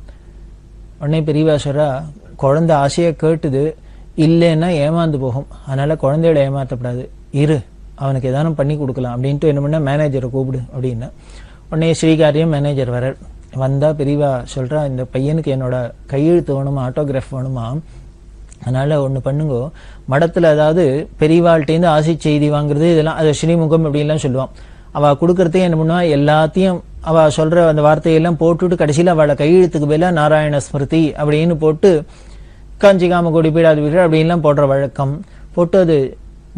உடனே பெரியவா சொல்றா, குழந்தை ஆசையை கேட்டுது, இல்லைன்னா ஏமாந்து போகும், அதனால குழந்தையோட ஏமாற்றப்படாது, இரு அவனுக்கு ஏதானும் பண்ணி கொடுக்கலாம் அப்படின்ட்டு என்ன பண்ண, மேனேஜரை கூப்பிடு அப்படின்னா. உடனே ஸ்ரீகாரியம் மேனேஜர் வரார். வந்தா பெரியவா சொல்றா, இந்த பையனுக்கு என்னோட கையெழுத்து வேணுமா, ஆட்டோகிராஃப் வேணுமா, அதனால ஒண்ணு பண்ணுங்க, மடத்துல அதாவது பெரியவாள்கிட்டேருந்து ஆசி செய்தி வாங்குறது இதெல்லாம் அது ஸ்ரீமுகம் அப்படின்லாம் சொல்லுவான். அவ கொடுக்கறதே என்ன பண்ணுவா, எல்லாத்தையும் அவ சொல்ற அந்த வார்த்தையெல்லாம் போட்டுட்டு கடைசியில அவளை கையெழுத்துக்கு பதிலா நாராயண ஸ்மிருதி அப்படின்னு போட்டு காஞ்சிகாம கோடி பீடாதிபீடர் அப்படின்லாம் போடுற வழக்கம், போட்டு அது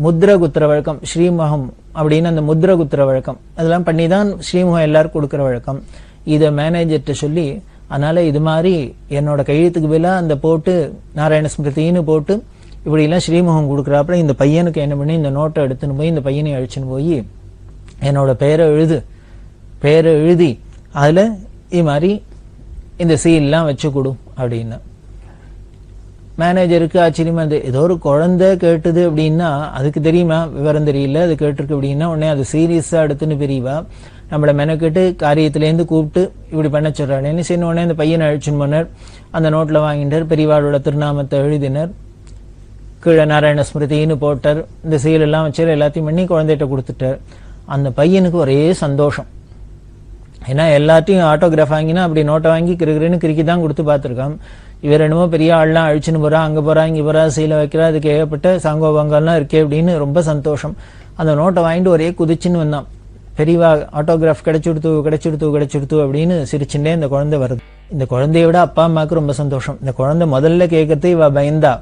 முத்ர குத்துற வழக்கம், ஸ்ரீமுகம் அப்படின்னு அந்த முத்ர குத்துற வழக்கம், அதெல்லாம் பண்ணி தான் ஸ்ரீமுகம் எல்லாருக்கும் கொடுக்குற வழக்கம். இதை மேனேஜர்கிட்ட சொல்லி, அதனால இது மாதிரி என்னோட கையெழுத்துக்கு பதிலா அந்த போட்டு நாராயண ஸ்மிருதின்னு போட்டு இப்படி எல்லாம் ஸ்ரீமுகம் கொடுக்குறாப்புல இந்த பையனுக்கு என்ன பண்ணி இந்த நோட்டை எடுத்துன்னு போய் இந்த பையனை அழிச்சுன்னு போய் என்னோட பெயரை எழுதி அதுல இது மாதிரி இந்த சீல்லாம் வச்சு கொடு அப்படின்னா. மேனேஜருக்கு ஆச்சரியமா இருந்தது. ஏதோ ஒரு குழந்தை கேட்டுது அப்படின்னா அதுக்கு தெரியுமா, விவரம் தெரியல, அது கேட்டிருக்கு அப்படின்னா உடனே அது சீரியஸா எடுத்துன்னு பெரியவா நம்மளை மெனக்கிட்டு காரியத்திலேருந்து கூப்பிட்டு இப்படி பண்ண சொல்றாள். சரி உடனே அந்த பையனை அழிச்சுன்னு போனார், அந்த நோட்டில் வாங்கிட்டார், பெரியவாளோட திருநாமத்தை எழுதினர், கீழே நாராயண ஸ்மிருதின்னு போட்டார், இந்த சீல் எல்லாம் வச்சு எல்லாத்தையும் பண்ணி குழந்தைகிட்ட கொடுத்துட்டார். அந்த பையனுக்கு ஒரே சந்தோஷம். ஏன்னா எல்லாத்தையும் ஆட்டோகிராஃப் வாங்கினா அப்படி நோட்டை வாங்கி கிருக்கிறேன்னு கிறுக்கி தான் கொடுத்து பார்த்துருக்கான். இவர் என்னமோ பெரிய ஆள்லாம் அழிச்சுன்னு போறா, அங்க போறா இங்க போறா, சீலை வைக்கிறா, அதுக்கு ஏகப்பட்ட சாங்கோபங்கள்லாம் இருக்கே அப்படின்னு ரொம்ப சந்தோஷம். அந்த நோட்டை வாங்கிட்டு ஒரே குதிச்சுன்னு வந்தான். பெரியவா ஆட்டோகிராஃப் கிடைச்சிடுத்து அப்படின்னு சிரிச்சுட்டே இந்த குழந்தை வருது. இந்த குழந்தைய விட அப்பா அம்மாவுக்கு ரொம்ப சந்தோஷம். இந்த குழந்தை முதல்ல கேட்கறது இவ பயந்தா,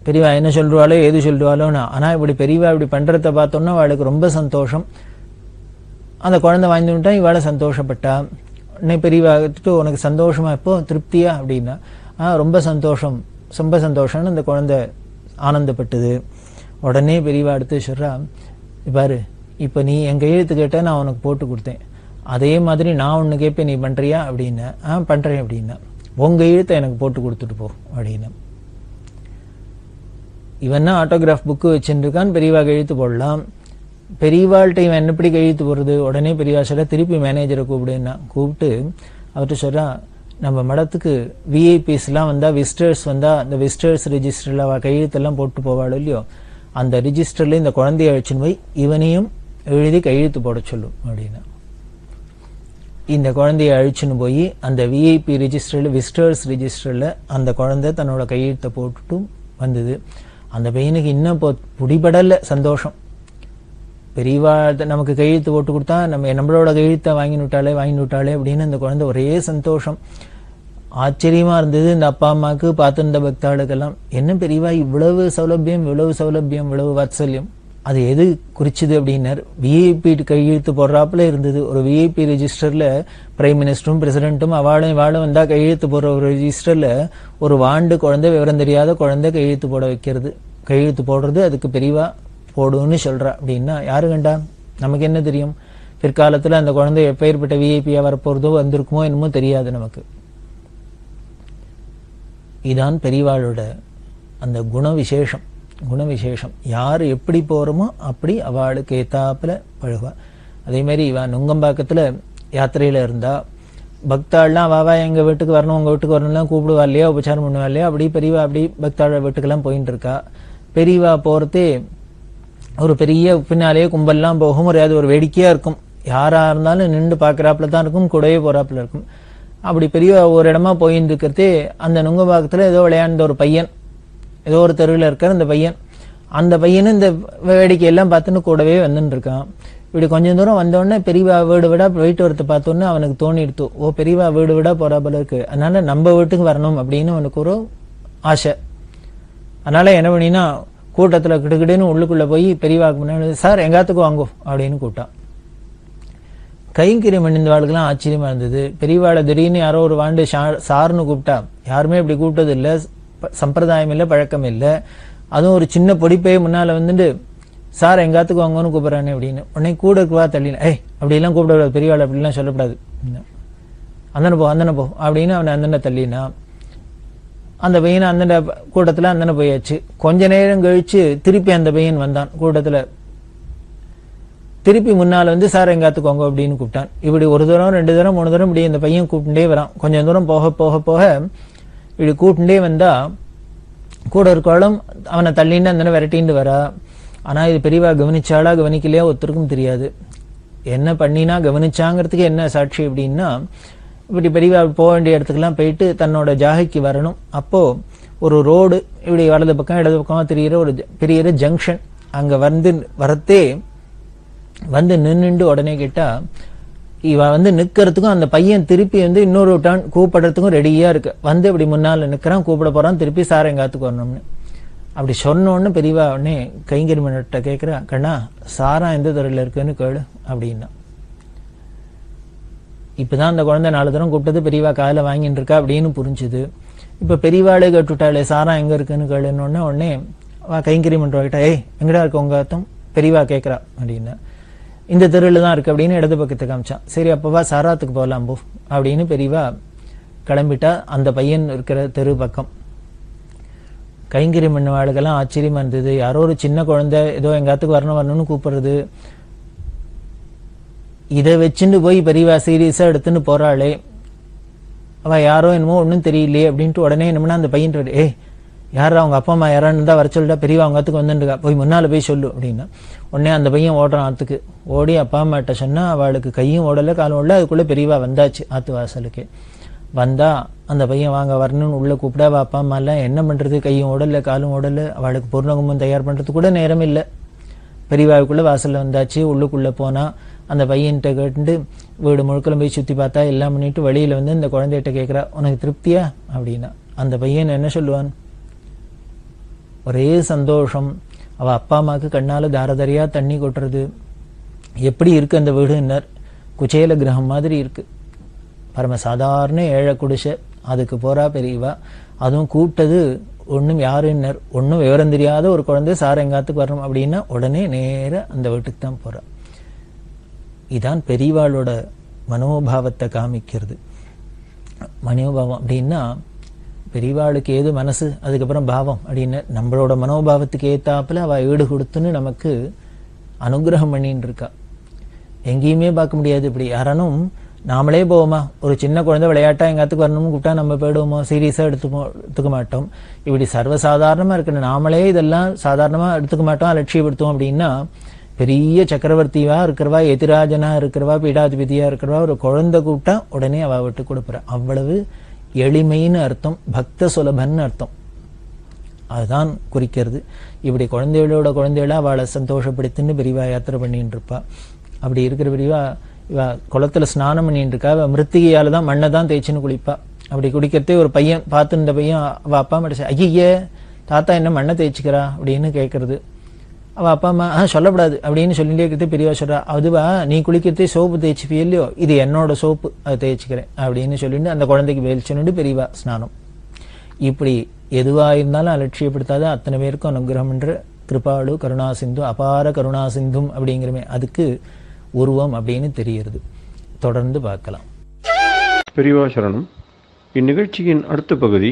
பெரியவா என்ன சொல்றாளோ ஏது சொல்றாளோன்னா. ஆனா இப்படி பெரியவா இப்படி பண்றத பார்த்தோம்னா அவளுக்கு ரொம்ப சந்தோஷம். அந்த குழந்தை வாங்கிட்டு இவாளை சந்தோஷப்பட்டா. உடனே பெரியவா உனக்கு சந்தோஷமா இப்போ திருப்தியா அப்படின்னா, ரொம்ப சந்தோஷம் ரொம்ப சந்தோஷம்னு அந்த குழந்தை ஆனந்தப்பட்டது. உடனே பெரியவா எடுத்து சொல்றா, பாரு இப்ப நீ என் கையெழுத்து கேட்ட நான் உனக்கு போட்டு கொடுத்தேன், அதே மாதிரி நான் ஒண்ணு கேட்பேன், நீ பண்றியா அப்படின்னா. பண்றேன் அப்படின்னா, உங்க கையெழுத்தை எனக்கு போட்டு கொடுத்துட்டு போ அப்படின்னு. இவன்னா ஆட்டோகிராஃப் புக்கு வச்சுருக்கான், பெரியவா கையெழுத்து போடலாம். பெரியவாள்கிட்ட இவன் என்னப்படி கையெழுத்து போடுறது? உடனே பெரியவா சொல்ல, திருப்பி மேனேஜரை கூப்பிடுன்னா. கூப்பிட்டு அவர்கிட்ட சொல்றா, நம்ம மடத்துக்கு விஐபிஸ்லாம் வந்தா, விசிட்டர்ஸ் வந்தா, அந்த விசிட்டர்ஸ் ரெஜிஸ்டர்ல அவ கையெழுத்தெல்லாம் போட்டு போவாள் இல்லையோ, அந்த ரிஜிஸ்டர்ல இந்த குழந்தைய அழிச்சுன்னு போய் இவனையும் எழுதி கையெழுத்து போட சொல்லும் அப்படின்னா. இந்த குழந்தைய அழிச்சுன்னு போய் அந்த விஐபி ரெஜிஸ்டர்ல, விசிட்டர்ஸ் ரெஜிஸ்டர்ல அந்த குழந்தை தன்னோட கையெழுத்தை போட்டுட்டும் வந்தது. அந்த பையனுக்கு இன்னும் புடிபடல சந்தோஷம். பெரியவா நமக்கு கையெழுத்து போட்டு கொடுத்தா நம்மளோட கையெழுத்தை வாங்கினுட்டாளே அப்படின்னு அந்த குழந்தை ஒரே சந்தோஷம். ஆச்சரியமா இருந்தது இந்த அப்பா அம்மாவுக்கு, பார்த்திருந்த பக்தாளுக்கெல்லாம். என்ன பெரியவா இவ்வளவு சௌலபியம், இவ்வளவு வாத்சல்யம், அது எது குறிச்சுது அப்படின்னார். விஐபி கையெழுத்து போடுறாப்புல இருந்தது. ஒரு விஐபி ரெஜிஸ்டர்ல பிரைம் மினிஸ்டரும் பிரசிடென்ட்டும் இவாளும் வந்தா கையெழுத்து போடுற ஒரு ரெஜிஸ்டர்ல ஒரு வாண்டு குழந்தை, விவரம் தெரியாத குழந்தை கையெழுத்து போட வைக்கிறது, கையெழுத்து போடுறது, அதுக்கு பெரியவா போடுன்னு சொல்றா அப்படின்னா யாரு கண்டா? நமக்கு என்ன தெரியும்? பிற்காலத்துல அந்த குழந்தை எப்பேற்பட்ட விஐபியா வரப்போறதோ வந்திருக்குமோ என்னமோ தெரியாது நமக்கு. இதான் பெரியவாளோட அந்த குணவிசேஷம். யாரு எப்படி போறோமோ அப்படி அவளுக்கு ஏத்தாப்புல பழகுவா. அதே மாதிரி இவ நுங்கம்பாக்கத்துல யாத்திரையில இருந்தா, பக்தாள்லாம் வாவா எங்க வீட்டுக்கு வரணும், உங்க வீட்டுக்கு வரணும்லாம் கூப்பிடுவா இல்லையா, உபச்சாரம் பண்ணுவா இல்லையா, அப்படி பெரியவா அப்படி பக்தாள வீட்டுக்கெல்லாம் போயிட்டு இருக்கா. பெரியவா போறதே ஒரு பெரிய பின்னாலேயே கும்பல்லாம் போகும், ஒரு வேடிக்கையா இருக்கும். யாரா இருந்தாலும் நின்று பாக்குறாப்புல தான் இருக்கும், கூடவே போறாப்புல இருக்கும். அப்படி பெரிய ஒரு இடமா போயின்னு இருக்கிறதே அந்த நுங்கம்பாக்கத்துல ஏதோ விளையாண்ட ஒரு பையன், ஏதோ ஒரு தெருவில் இருக்கிற அந்த பையனும் இந்த வேடிக்கையெல்லாம் பார்த்துன்னு கூடவே வந்துட்டு இருக்கான். இப்படி கொஞ்சம் தூரம் வந்தோடனே பெரியவா வீடு விடா போயிட்டு வரத்தை பார்த்தோன்னே அவனுக்கு தோணிடுத்து, ஓ பெரியவா வீடு விடா போறா போல இருக்கு, அதனால நம்ம வீட்டுக்கு வரணும் அப்படின்னு அவனுக்கு ஒரு ஆசை. அதனால என்ன பண்ணினா கூட்டத்துல கிடுகிடுன்னு உள்ளுக்குள்ள போய் பெரியவாக்கு முன்னாடி, சார் எங்காத்துக்கு வாங்கோ அப்படின்னு கூப்பிட்டான். கைங்கரியம் பண்ணிந்தவாளுக்கெல்லாம் ஆச்சரியமா இருந்தது. பெரியவாளை திடீர்னு யாரோ ஒரு வாண்டு சார்னு கூப்பிட்டா, யாருமே இப்படி கூப்பிட்டது இல்லை, சம்பிரதாயம் இல்லை, பழக்கம் இல்லை. அதுவும் ஒரு சின்ன பொடிப்பைய முன்னால வந்துட்டு சார் எங்காத்துக்கு வாங்கன்னு கூப்பிடுறானே அப்படின்னு. உடனே கூட இருக்குவா தள்ளின, அப்படிலாம் கூப்பிடக்கூடாது, பெரியவாள் அப்படிலாம் சொல்லக்கூடாது, அந்தன போ அப்படின்னு அவனை அந்தன தள்ளினா. அந்த பையனை அந்த கூட்டத்துல அந்தன போயாச்சு. கொஞ்ச நேரம் கழிச்சு திருப்பி அந்த பையன் வந்தான் கூட்டத்துல. திருப்பி முன்னால வந்து சார் எங்காத்துக்கோங்க அப்படின்னு கூப்பிட்டான். இப்படி ஒரு தூரம் 2 தூரம் 3 தூரம் இப்படி இந்த பையன் கூப்பிட்டுட்டே வரான். கொஞ்சம் தூரம் போக போக போக இப்படி கூப்பிட்டுட்டே வந்தா கூட இருக்காலும் அவனை தள்ளின்னு அந்த விரட்டின்னு வரா. ஆனா இது பெரியவா கவனிச்சாளா கவனிக்கலையா ஒருத்தருக்கும் தெரியாது. என்ன பண்ணினா கவனிச்சாங்கிறதுக்கு என்ன சாட்சி அப்படின்னா, இப்படி பெரியவா போக வேண்டிய இடத்துக்கெல்லாம் போயிட்டு தன்னோட ஜாகைக்கு வரணும். அப்போ ஒரு ரோடு இப்படி வலது பக்கம் இடது பக்கமா தெரிகிற ஒரு பெரிய ஜங்ஷன், அங்க வரத்தே வந்து நின்னுண்டு உடனே கேட்டா இவ வந்து நிக்கிறதுக்கும் அந்த பையன் திருப்பி வந்து இன்னொரு டர்ன் கூப்பிடுறதுக்கும் ரெடியா இருக்கு. வந்து இப்படி முன்னால நிக்கிறான், கூப்பிட போறான், திருப்பி சார் எங்காத்துக்கு வரணும்னு. அப்படி சொன்னோன்னு பெரியவா உடனே கைங்கரிமன்கிட்ட கேட்கிறா, கண்ணா சாரா எந்த துறையில இருக்குன்னு கேளு அப்படின்னா. இப்பதான் அந்த குழந்தை 4 தரம் கூப்பிட்டது பெரியவா காலைல வாங்கிட்டு இருக்கா அப்படின்னு புரிஞ்சுது. இப்ப பெரியவாளே கேட்டுட்டாளே சாரா எங்க இருக்குன்னு கேளுன்னு உடனே கைங்கரிமன் கிட்ட, ஏய் எங்கடா இருக்கு உங்க அர்த்தம், பெரியவா கேட்கிறா அப்படின்னா. இந்த தெருவில் தான் இருக்கு அப்படின்னு இடது பக்கத்தை காமிச்சான். சரி அப்பவா சாராத்துக்கு போகலாம் போ அப்படின்னு பெரியவா கிளம்பிட்டா அந்த பையன் இருக்கிற தெரு பக்கம். கைங்கரி மண்ணவாளுக்கெல்லாம் ஆச்சரியமா இருந்தது. யாரோ ஒரு சின்ன குழந்தை ஏதோ எங்காத்துக்கு வரணும்னு கூப்பிடுறது, இதை வச்சுட்டு போய் பெரியவா சீரியஸா எடுத்துன்னு போறாளே, அவ யாரோ என்னமோ ஒன்னும் தெரியலையே அப்படின்ட்டு உடனே என்னமுன்னா அந்த பையன், ஏய் யாரா அவங்க அப்பா அம்மா யாரான்னு இருந்தா வர சொல்லிட்டா, பெரியவா அவங்க ஆத்துக்கு வந்துருக்கா, போய் முன்னால போய் சொல்லு அப்படின்னா. உடனே அந்த பையன் ஓடுறான் ஆத்துக்கு. ஓடி அப்பா அம்மாட்ட சொன்னா அவளுக்கு கையும் ஓடல காலும் ஓடல. அதுக்குள்ள பெரியவா வந்தாச்சு ஆத்து வாசலுக்கு. வந்தா அந்த பையன் வாங்க வரணும்னு உள்ள கூப்பிட, அவ அப்பா அம்மா எல்லாம் என்ன பண்றது, கையும் ஓடல காலும் ஓடல, அவளுக்கு பூர்ணகும்பம் தயார் பண்றது கூட நேரம் இல்லை. பெரியவாவுக்குள்ள வாசல்ல வந்தாச்சு. உள்ளுக்குள்ள போனா அந்த பையன்கிட்ட கேட்டு வீடு முழுக்கலும் போய் சுத்தி பார்த்தா எல்லாம் பண்ணிட்டு வெளியில வந்து இந்த குழந்தைகிட்ட கேட்கிறா, உனக்கு திருப்தியா அப்படின்னா. அந்த பையன் என்ன சொல்லுவான், ஒரே சந்தோஷம். அவ அப்பா அம்மாவுக்கு கண்ணால தாரதாரியா தண்ணி கொட்டுறது. எப்படி இருக்கு அந்த வீடு, என்ன குச்சேல கிரகம் மாதிரி இருக்கு. பரம சாதாரண ஏழை குடிசை, அதுக்கு போறா பெரியவா. அதுவும் கூப்பிட்டது ஒன்றும் யாருன்னர், ஒன்றும் விவரம் தெரியாத ஒரு குழந்தை சார் எங்காத்துக்கு வரணும் அப்படின்னா உடனே நேர அந்த வீட்டுக்கு தான் போறா. இதான் பெரியவாளோட மனோபாவத்தை காமிக்கிறது. மனோபாவம் அப்படின்னா பெரியவாளுக்கு ஏது மனசு, அதுக்கப்புறம் பாவம் அப்படின்னு நம்மளோட மனோபாவத்துக்கு ஏத்தாப்புல அவ ஈடு கொடுத்துன்னு நமக்கு அனுகிரகம் பண்ணின்னு இருக்கா. எங்கேயுமே பார்க்க முடியாது. இப்படி யாரானும் நாமளே போவோமா, ஒரு சின்ன குழந்தை விளையாட்டா எங்காத்துக்கு வரணும்னு கூப்பிட்டா நம்ம போயிடுவோமோ, சீரியஸா எடுத்துக்க மாட்டோம். இப்படி சர்வசாதாரணமா இருக்கணும், நாமளே இதெல்லாம் சாதாரணமா எடுத்துக்க மாட்டோம், அலட்சியப்படுத்துவோம். அப்படின்னா பெரிய சக்கரவர்த்தியா இருக்கிறவா, எதிராஜனா இருக்கிறவா, பீடாதிபதியா இருக்கிறவா ஒரு குழந்தை கூப்பிட்டா உடனே அவ விட்டு கொடுப்புறா. அவ்வளவு எளிமைன்னு அர்த்தம், பக்த சுலபன்னு அர்த்தம். அதுதான் குறிக்கிறது. இப்படி குழந்தைகளா அவளை சந்தோஷப்படுத்தின்னு பெரியவா யாத்திரை பண்ணிட்டு இருப்பா. அப்படி இருக்கிற பெரியவா இவ குளத்துல ஸ்நானம் பண்ணிட்டு இருக்கா. அவ மிருத்திகையால தான் மண்ணை தான் தேய்ச்சின்னு குளிப்பா. அப்படி குடிக்கிறதே ஒரு பையன் பார்த்து இந்த பையன் அவ அப்பா அம்மா, ஐயே தாத்தா என்ன மண்ணை தேய்ச்சிக்கிறா அப்படின்னு கேட்கறது. அவ அப்பா அம்மா சொல்லப்படாது அப்படின்னு சொல்லிட்டே இருக்கிறது. பெரியவா சொல்றா, அதுவா நீ குளிக்கிறதே சோப்பு தேய்ச்சிப்பியோ இல்லையோ, இது என்னோட சோப்பு, அதை தேய்ச்சிக்கிறேன் அப்படின்னு சொல்லிட்டு அந்த குழந்தைக்கு வேல் சொல்லிட்டு பெரியவா ஸ்நானம். இப்படி எதுவா இருந்தாலும் அலட்சியப்படுத்தாத அத்தனை பேருக்கும் அனுகிரகம் என்ற கிருபாளு கருணா சிந்து அபார கருணா சிந்தும் அப்படிங்கிறமே அதுக்கு உருவம் அப்படின்னு தெரிகிறது. தொடர்ந்து பார்க்கலாம். பெரியவா சரணம். இந்நிகழ்ச்சியின் அடுத்த பகுதி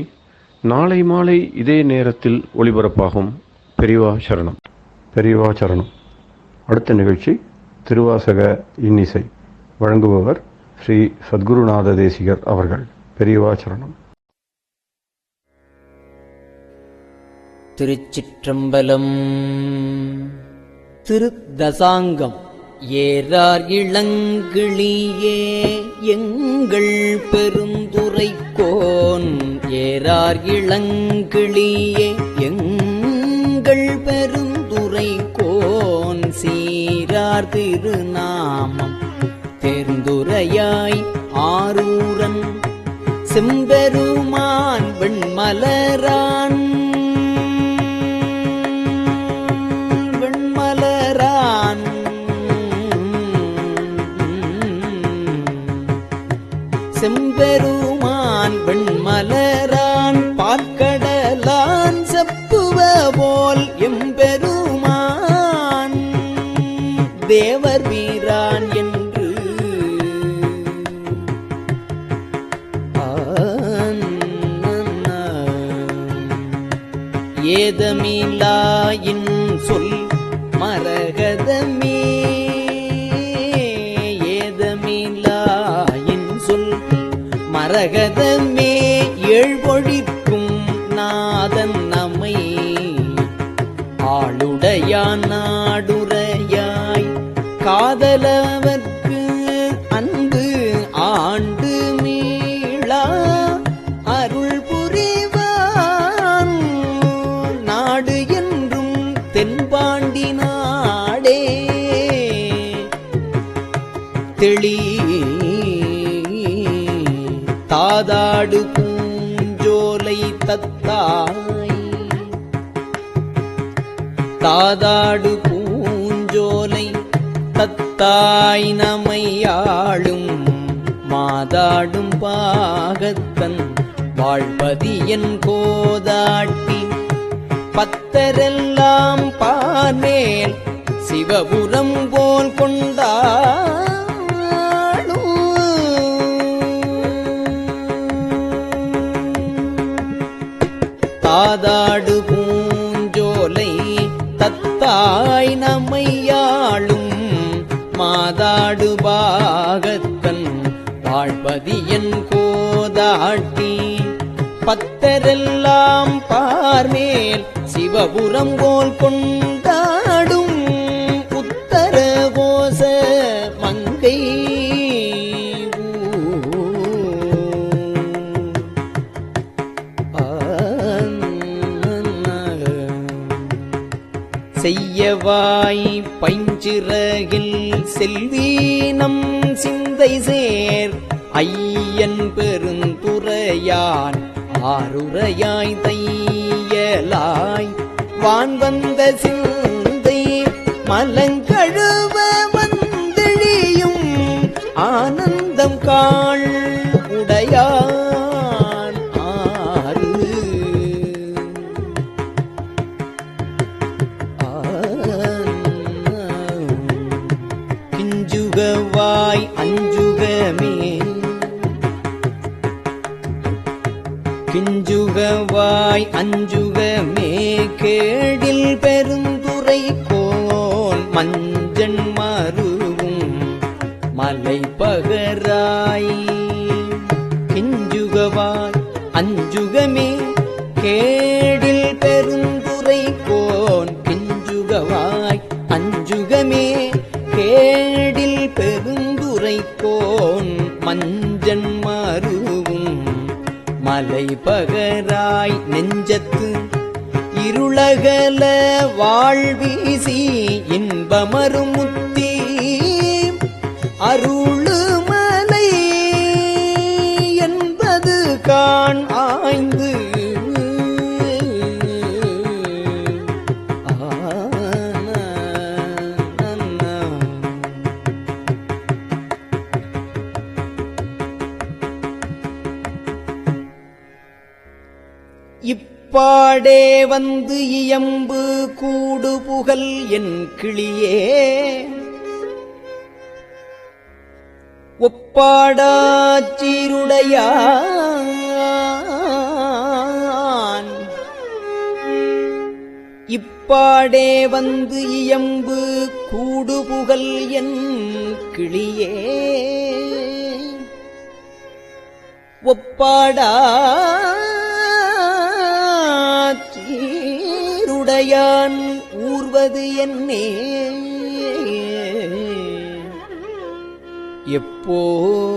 நாளை மாலை இதே நேரத்தில் ஒளிபரப்பாகும். பெரியவா சரணம். பெரியவா சரணம். அடுத்த நிகழ்ச்சி திருவாசக இன்னிசை. வழங்குபவர் ஸ்ரீ சத்குருநாத தேசிகர் அவர்கள். பெரியவா சரணம். திருச்சிற்றம்பலம். திருத்தசாங்கம். ஏறார் இளங்கிளியே எங்கள் பெருந்துரைக்கோன், ஏறார் இளங்கிளியே எங்கள் பெருந்துரைக்கோன், சீரார் திருநாமம் தேர்ந்துரையாய் ஆரூரன் செம்பெருமான் வெண்மலரான், வெண்மலரான் செம்பெருமான் வெண்மலரான் பார்க்கடலான் செப்புவ போல் எம்பெருமான் தேவர் வீரான் என்று ஏதமிலாயின் சொல் மரகதமே, ஏதமிலாயின் சொல் மரகதமே, ஏழ்பொழிக்கும் நாதன் நம்மை ஆளுடையான் நாடுரையாய் காதலவர் தாதாடு பூஞ்சோலை தத்தாய் தாதாடு பூஞ்சோலை தத்தாய் நமையாளும் மாதாடும் பாகத்தன் வாழ்பதியன் கோதாட்டி பத்தரெல்லாம் பார்மேல் சிவபுரம் போல் கொண்டாடும் தாதாடு பூஞ்சோலை தத்தாய் நமையாளும் மாதாடு பாகத்தன் வாழ்பதியன் கோதாட்டி பத்தரெல்லாம் பார்மேல் சிவபுரம் போல் கொண்டாடும் உத்தர கோச மங்கை செய்யவாய் பைஞ்சிறகில் செல்வீனம் சிந்தை சேர் ஐயன் பெருந்துரையான் ஆருரையாய் தையலாய் வான் வந்த சிந்தை மலங்கழுவ வந்தெழியும் ஆனந்தம் காள் உடையான் ஆறு கிஞ்சுகவாய் அஞ்சுகமே கிஞ்சுகவாய் அஞ்சுகமே கேடில் பெருந்துரை கோன் மஞ்சன் மருவும் மலை பகராய் கிஞ்சுகவாய் அஞ்சுகமே கேடில் பெருந்துரை கோன் கிஞ்சுகவாய் அஞ்சுகமே கேடில் பெருந்துரை கோன் மஞ்சன் மருவும் மலை பகராய் நெஞ்சத்து இருளகல வாழ்வீசி இன்பமருமுத்தி அருளுமலை என்பது காண் ஆய்ந்து இப்பாடே வந்து இயம்பு கூடு புகழ் என் கிளியே ஒப்பாடாச்சீருடையான் இப்பாடே வந்து இயம்பு கூடு புகழ் என் கிளியே ஒப்பாடா சீருடையான் ஊர்வது என்னே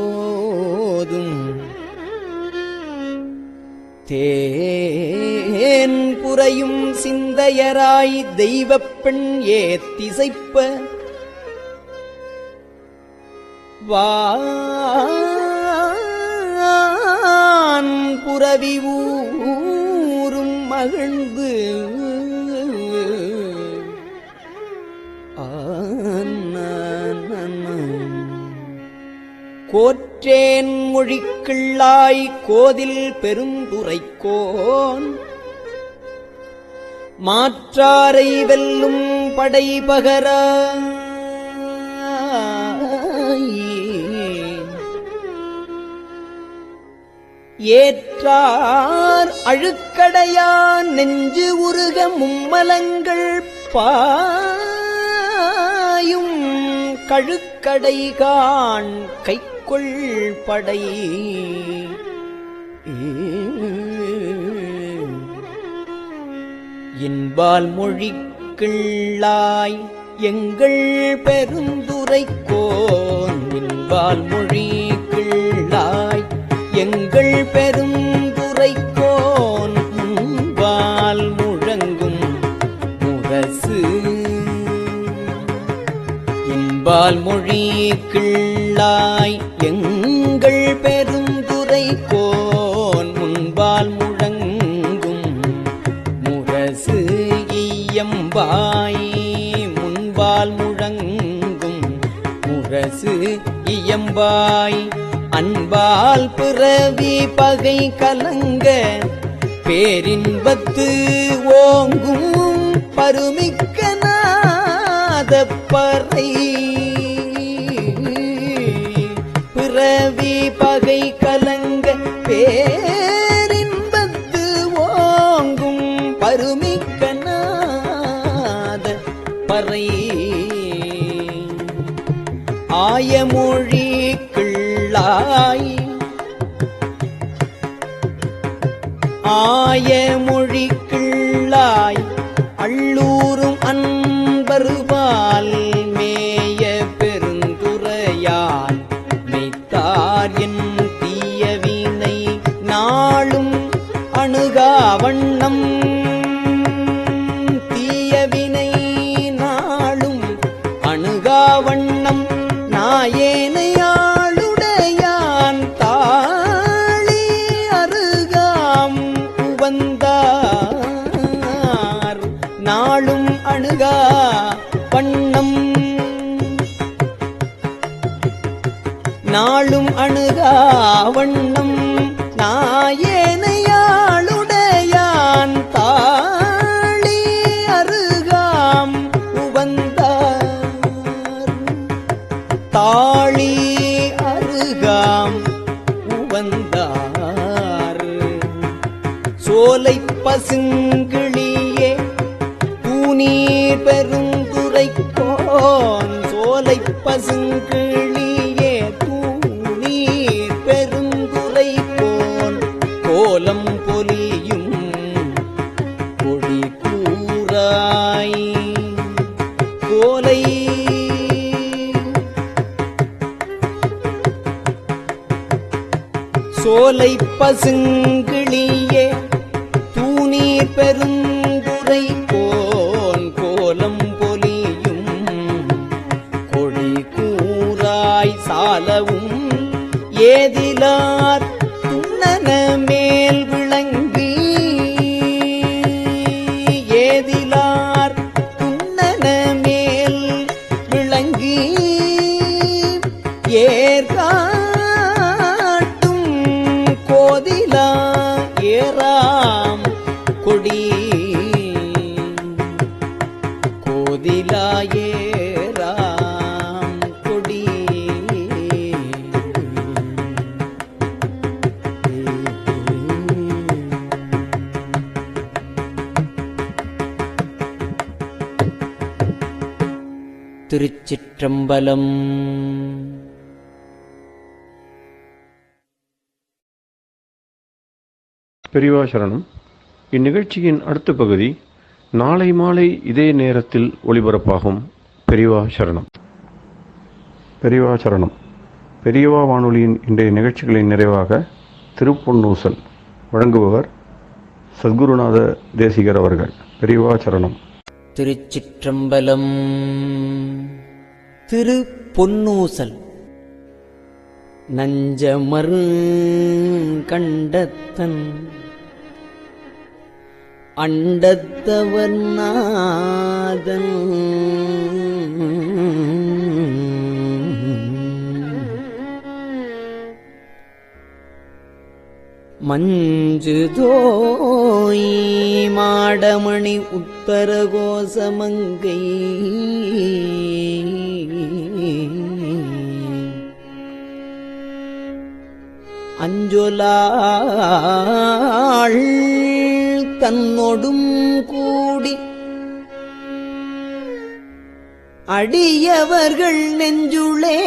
எப்போதும் தேன் புரையும் சிந்தையராய் தெய்வப் பெண் ஏத்திசைப்ப வான் புரவி ஊரும் மகிழ்ந்து கோற்றேன் மொழிக்கிள்ளாய் கோதில் பெருந்துரைக்கோன் மாற்றாரை வெல்லும் படை பகராய் ஏற்றார் அழுக்கடையான் நெஞ்சு உருக மும்மலங்கள் பாயும் கழுக்கடைகான் கைக்கொள் படை இன்பால் மொழிக்கிள்ளாய் எங்கள் பெருந்துரைக்கோன் இன்பால் மொழிக்கிள்ளாய் எங்கள் பெருந்துரைக்கோன் முன்பால் முழங்கும் முரசு இன்பால் மொழிக்கிள்ளாய் எங்கள் பெருந்துரை துரைக்கோன் முன்பால் முழங்கும் முரசு இயம்பாய் முன்பால் முழங்கும் முரசு இயம்பாய் அன்பால் பிறவி பகை கலங்க பேரின்பத்து ஓங்கும் பருமிக்க நாதப்பறை பிறவி பகை கலங்க பேரின்பத்து ஓங்கும் பருமிக்க நாதப்பறை ஆயமொழி கிள்ளாய் ஆயமொழி கிள்ளாய் அள்ளூரும் அன்பருவால் மேய பெருந்துரையான் மெய்த்தார் என் தீயவினை நாளும் அணுகா வண்ணம் தீயவினை நாளும் அணுகா வண்ணம் நாயேனையாளுடையான் தாளி அருகாம் உவந்தார் நாளும் அணுகா வண்ணம் நாளும் அணுகா வண்ணம் நாயேனையாளுடையான் தாளி அருகாம் உவந்தார் தாளி அருகாம் உவந்தார் சோலை பசுங்கிளியே பூநீர் பெருந்துரைக்கோன் சோலை பசுங்கிளியே பூநீர் பெருந்துரைக்கோன் கோலம் பொலியும் கொடி கூறாய் கோலை சோலை பசுங்கிளியே தூணீர் பெருந்துரை கோன் கோலம் பொலியும் கொடி கூறாய் சாலவும் ஏதிலார் துண்ணன மேல் விளங்கி ஏதிலார் துண்ணன மேல் விளங்கி ஏற்காட்டும் கோதிலா ஏறாம் கொடி கோதிலா ஏறாம் கொடி திருச்சிற்றம்பலம். பெரியவா சரணம். இந்நிகழ்ச்சியின் அடுத்த பகுதி நாளை மாலை இதே நேரத்தில் ஒளிபரப்பாகும். பெரியவா சரணம். பெரியவா சரணம். பெரியவா வானொலியின் இன்றைய நிகழ்ச்சிகளின் நிறைவாக திருப்பொன்னூசல் வழங்குபவர் சத்குருநாத தேசிகர் அவர்கள். பெரியவா சரணம். திருச்சிற்றம்பலம். திருப்பொன்னூசல். நஞ்சமர் கண்டத்தன் அண்டத்தவர் நாதன் மஞ்சுதோய் மாடமணி உத்தர கோசமங்கை அஞ்சொலாள் தன்னொடும் கூடி அடியவர்கள் நெஞ்சுளே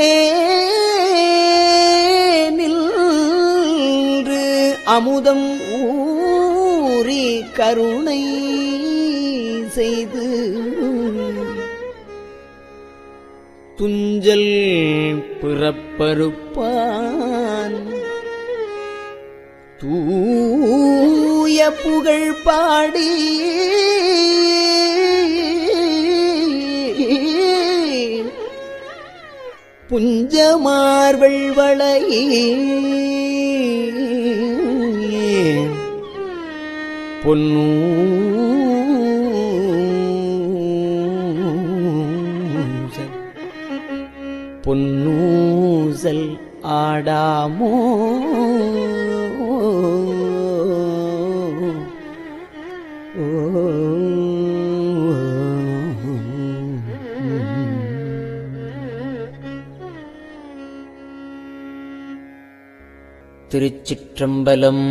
நின்று அமுதம் ஊறி கருணை செய்து துஞ்சல் பிறப்பறுப்பான் தூய புகழ் பாடி புஞ்சமார்வள் வளை பொன்னூசல் ஆடாமோ திருச்சிற்றம்பலம்.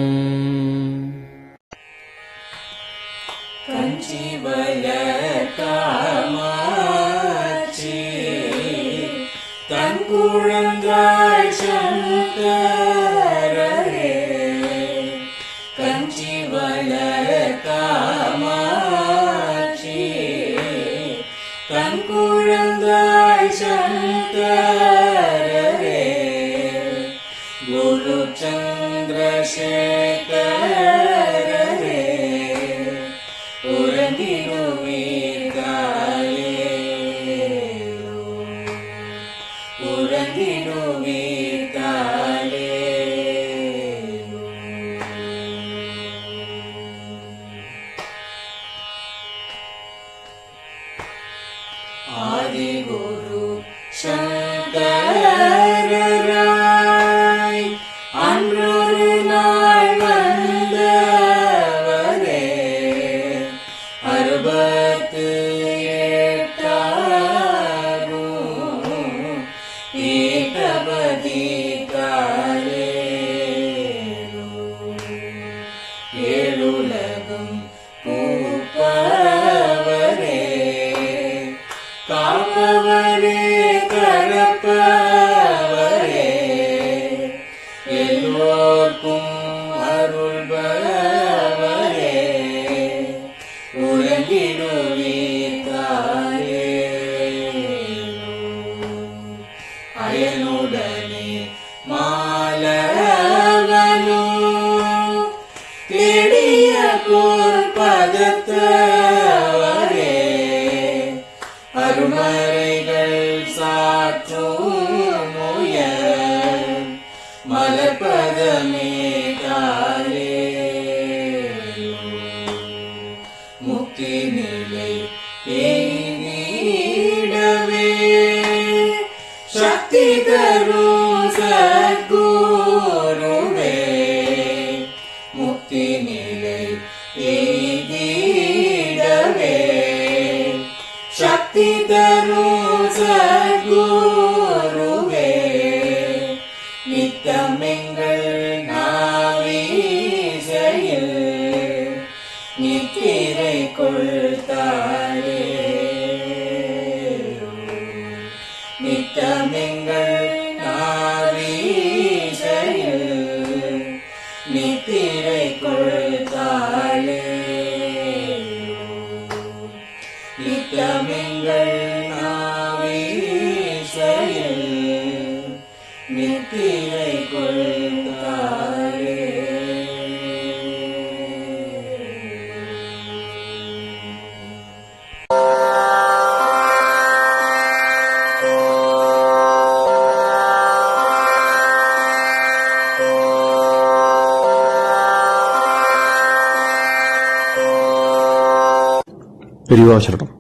பெரியவாசரணம்.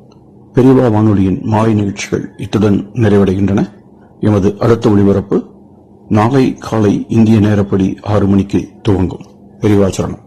பெரியவா வானொலியின் மாலை நிகழ்ச்சிகள் இத்துடன் நிறைவடைகின்றன. எமது அடுத்த ஒளிபரப்பு நாளை காலை இந்திய நேரப்படி 6 மணிக்கு துவங்கும். பெரியவாசரணம்.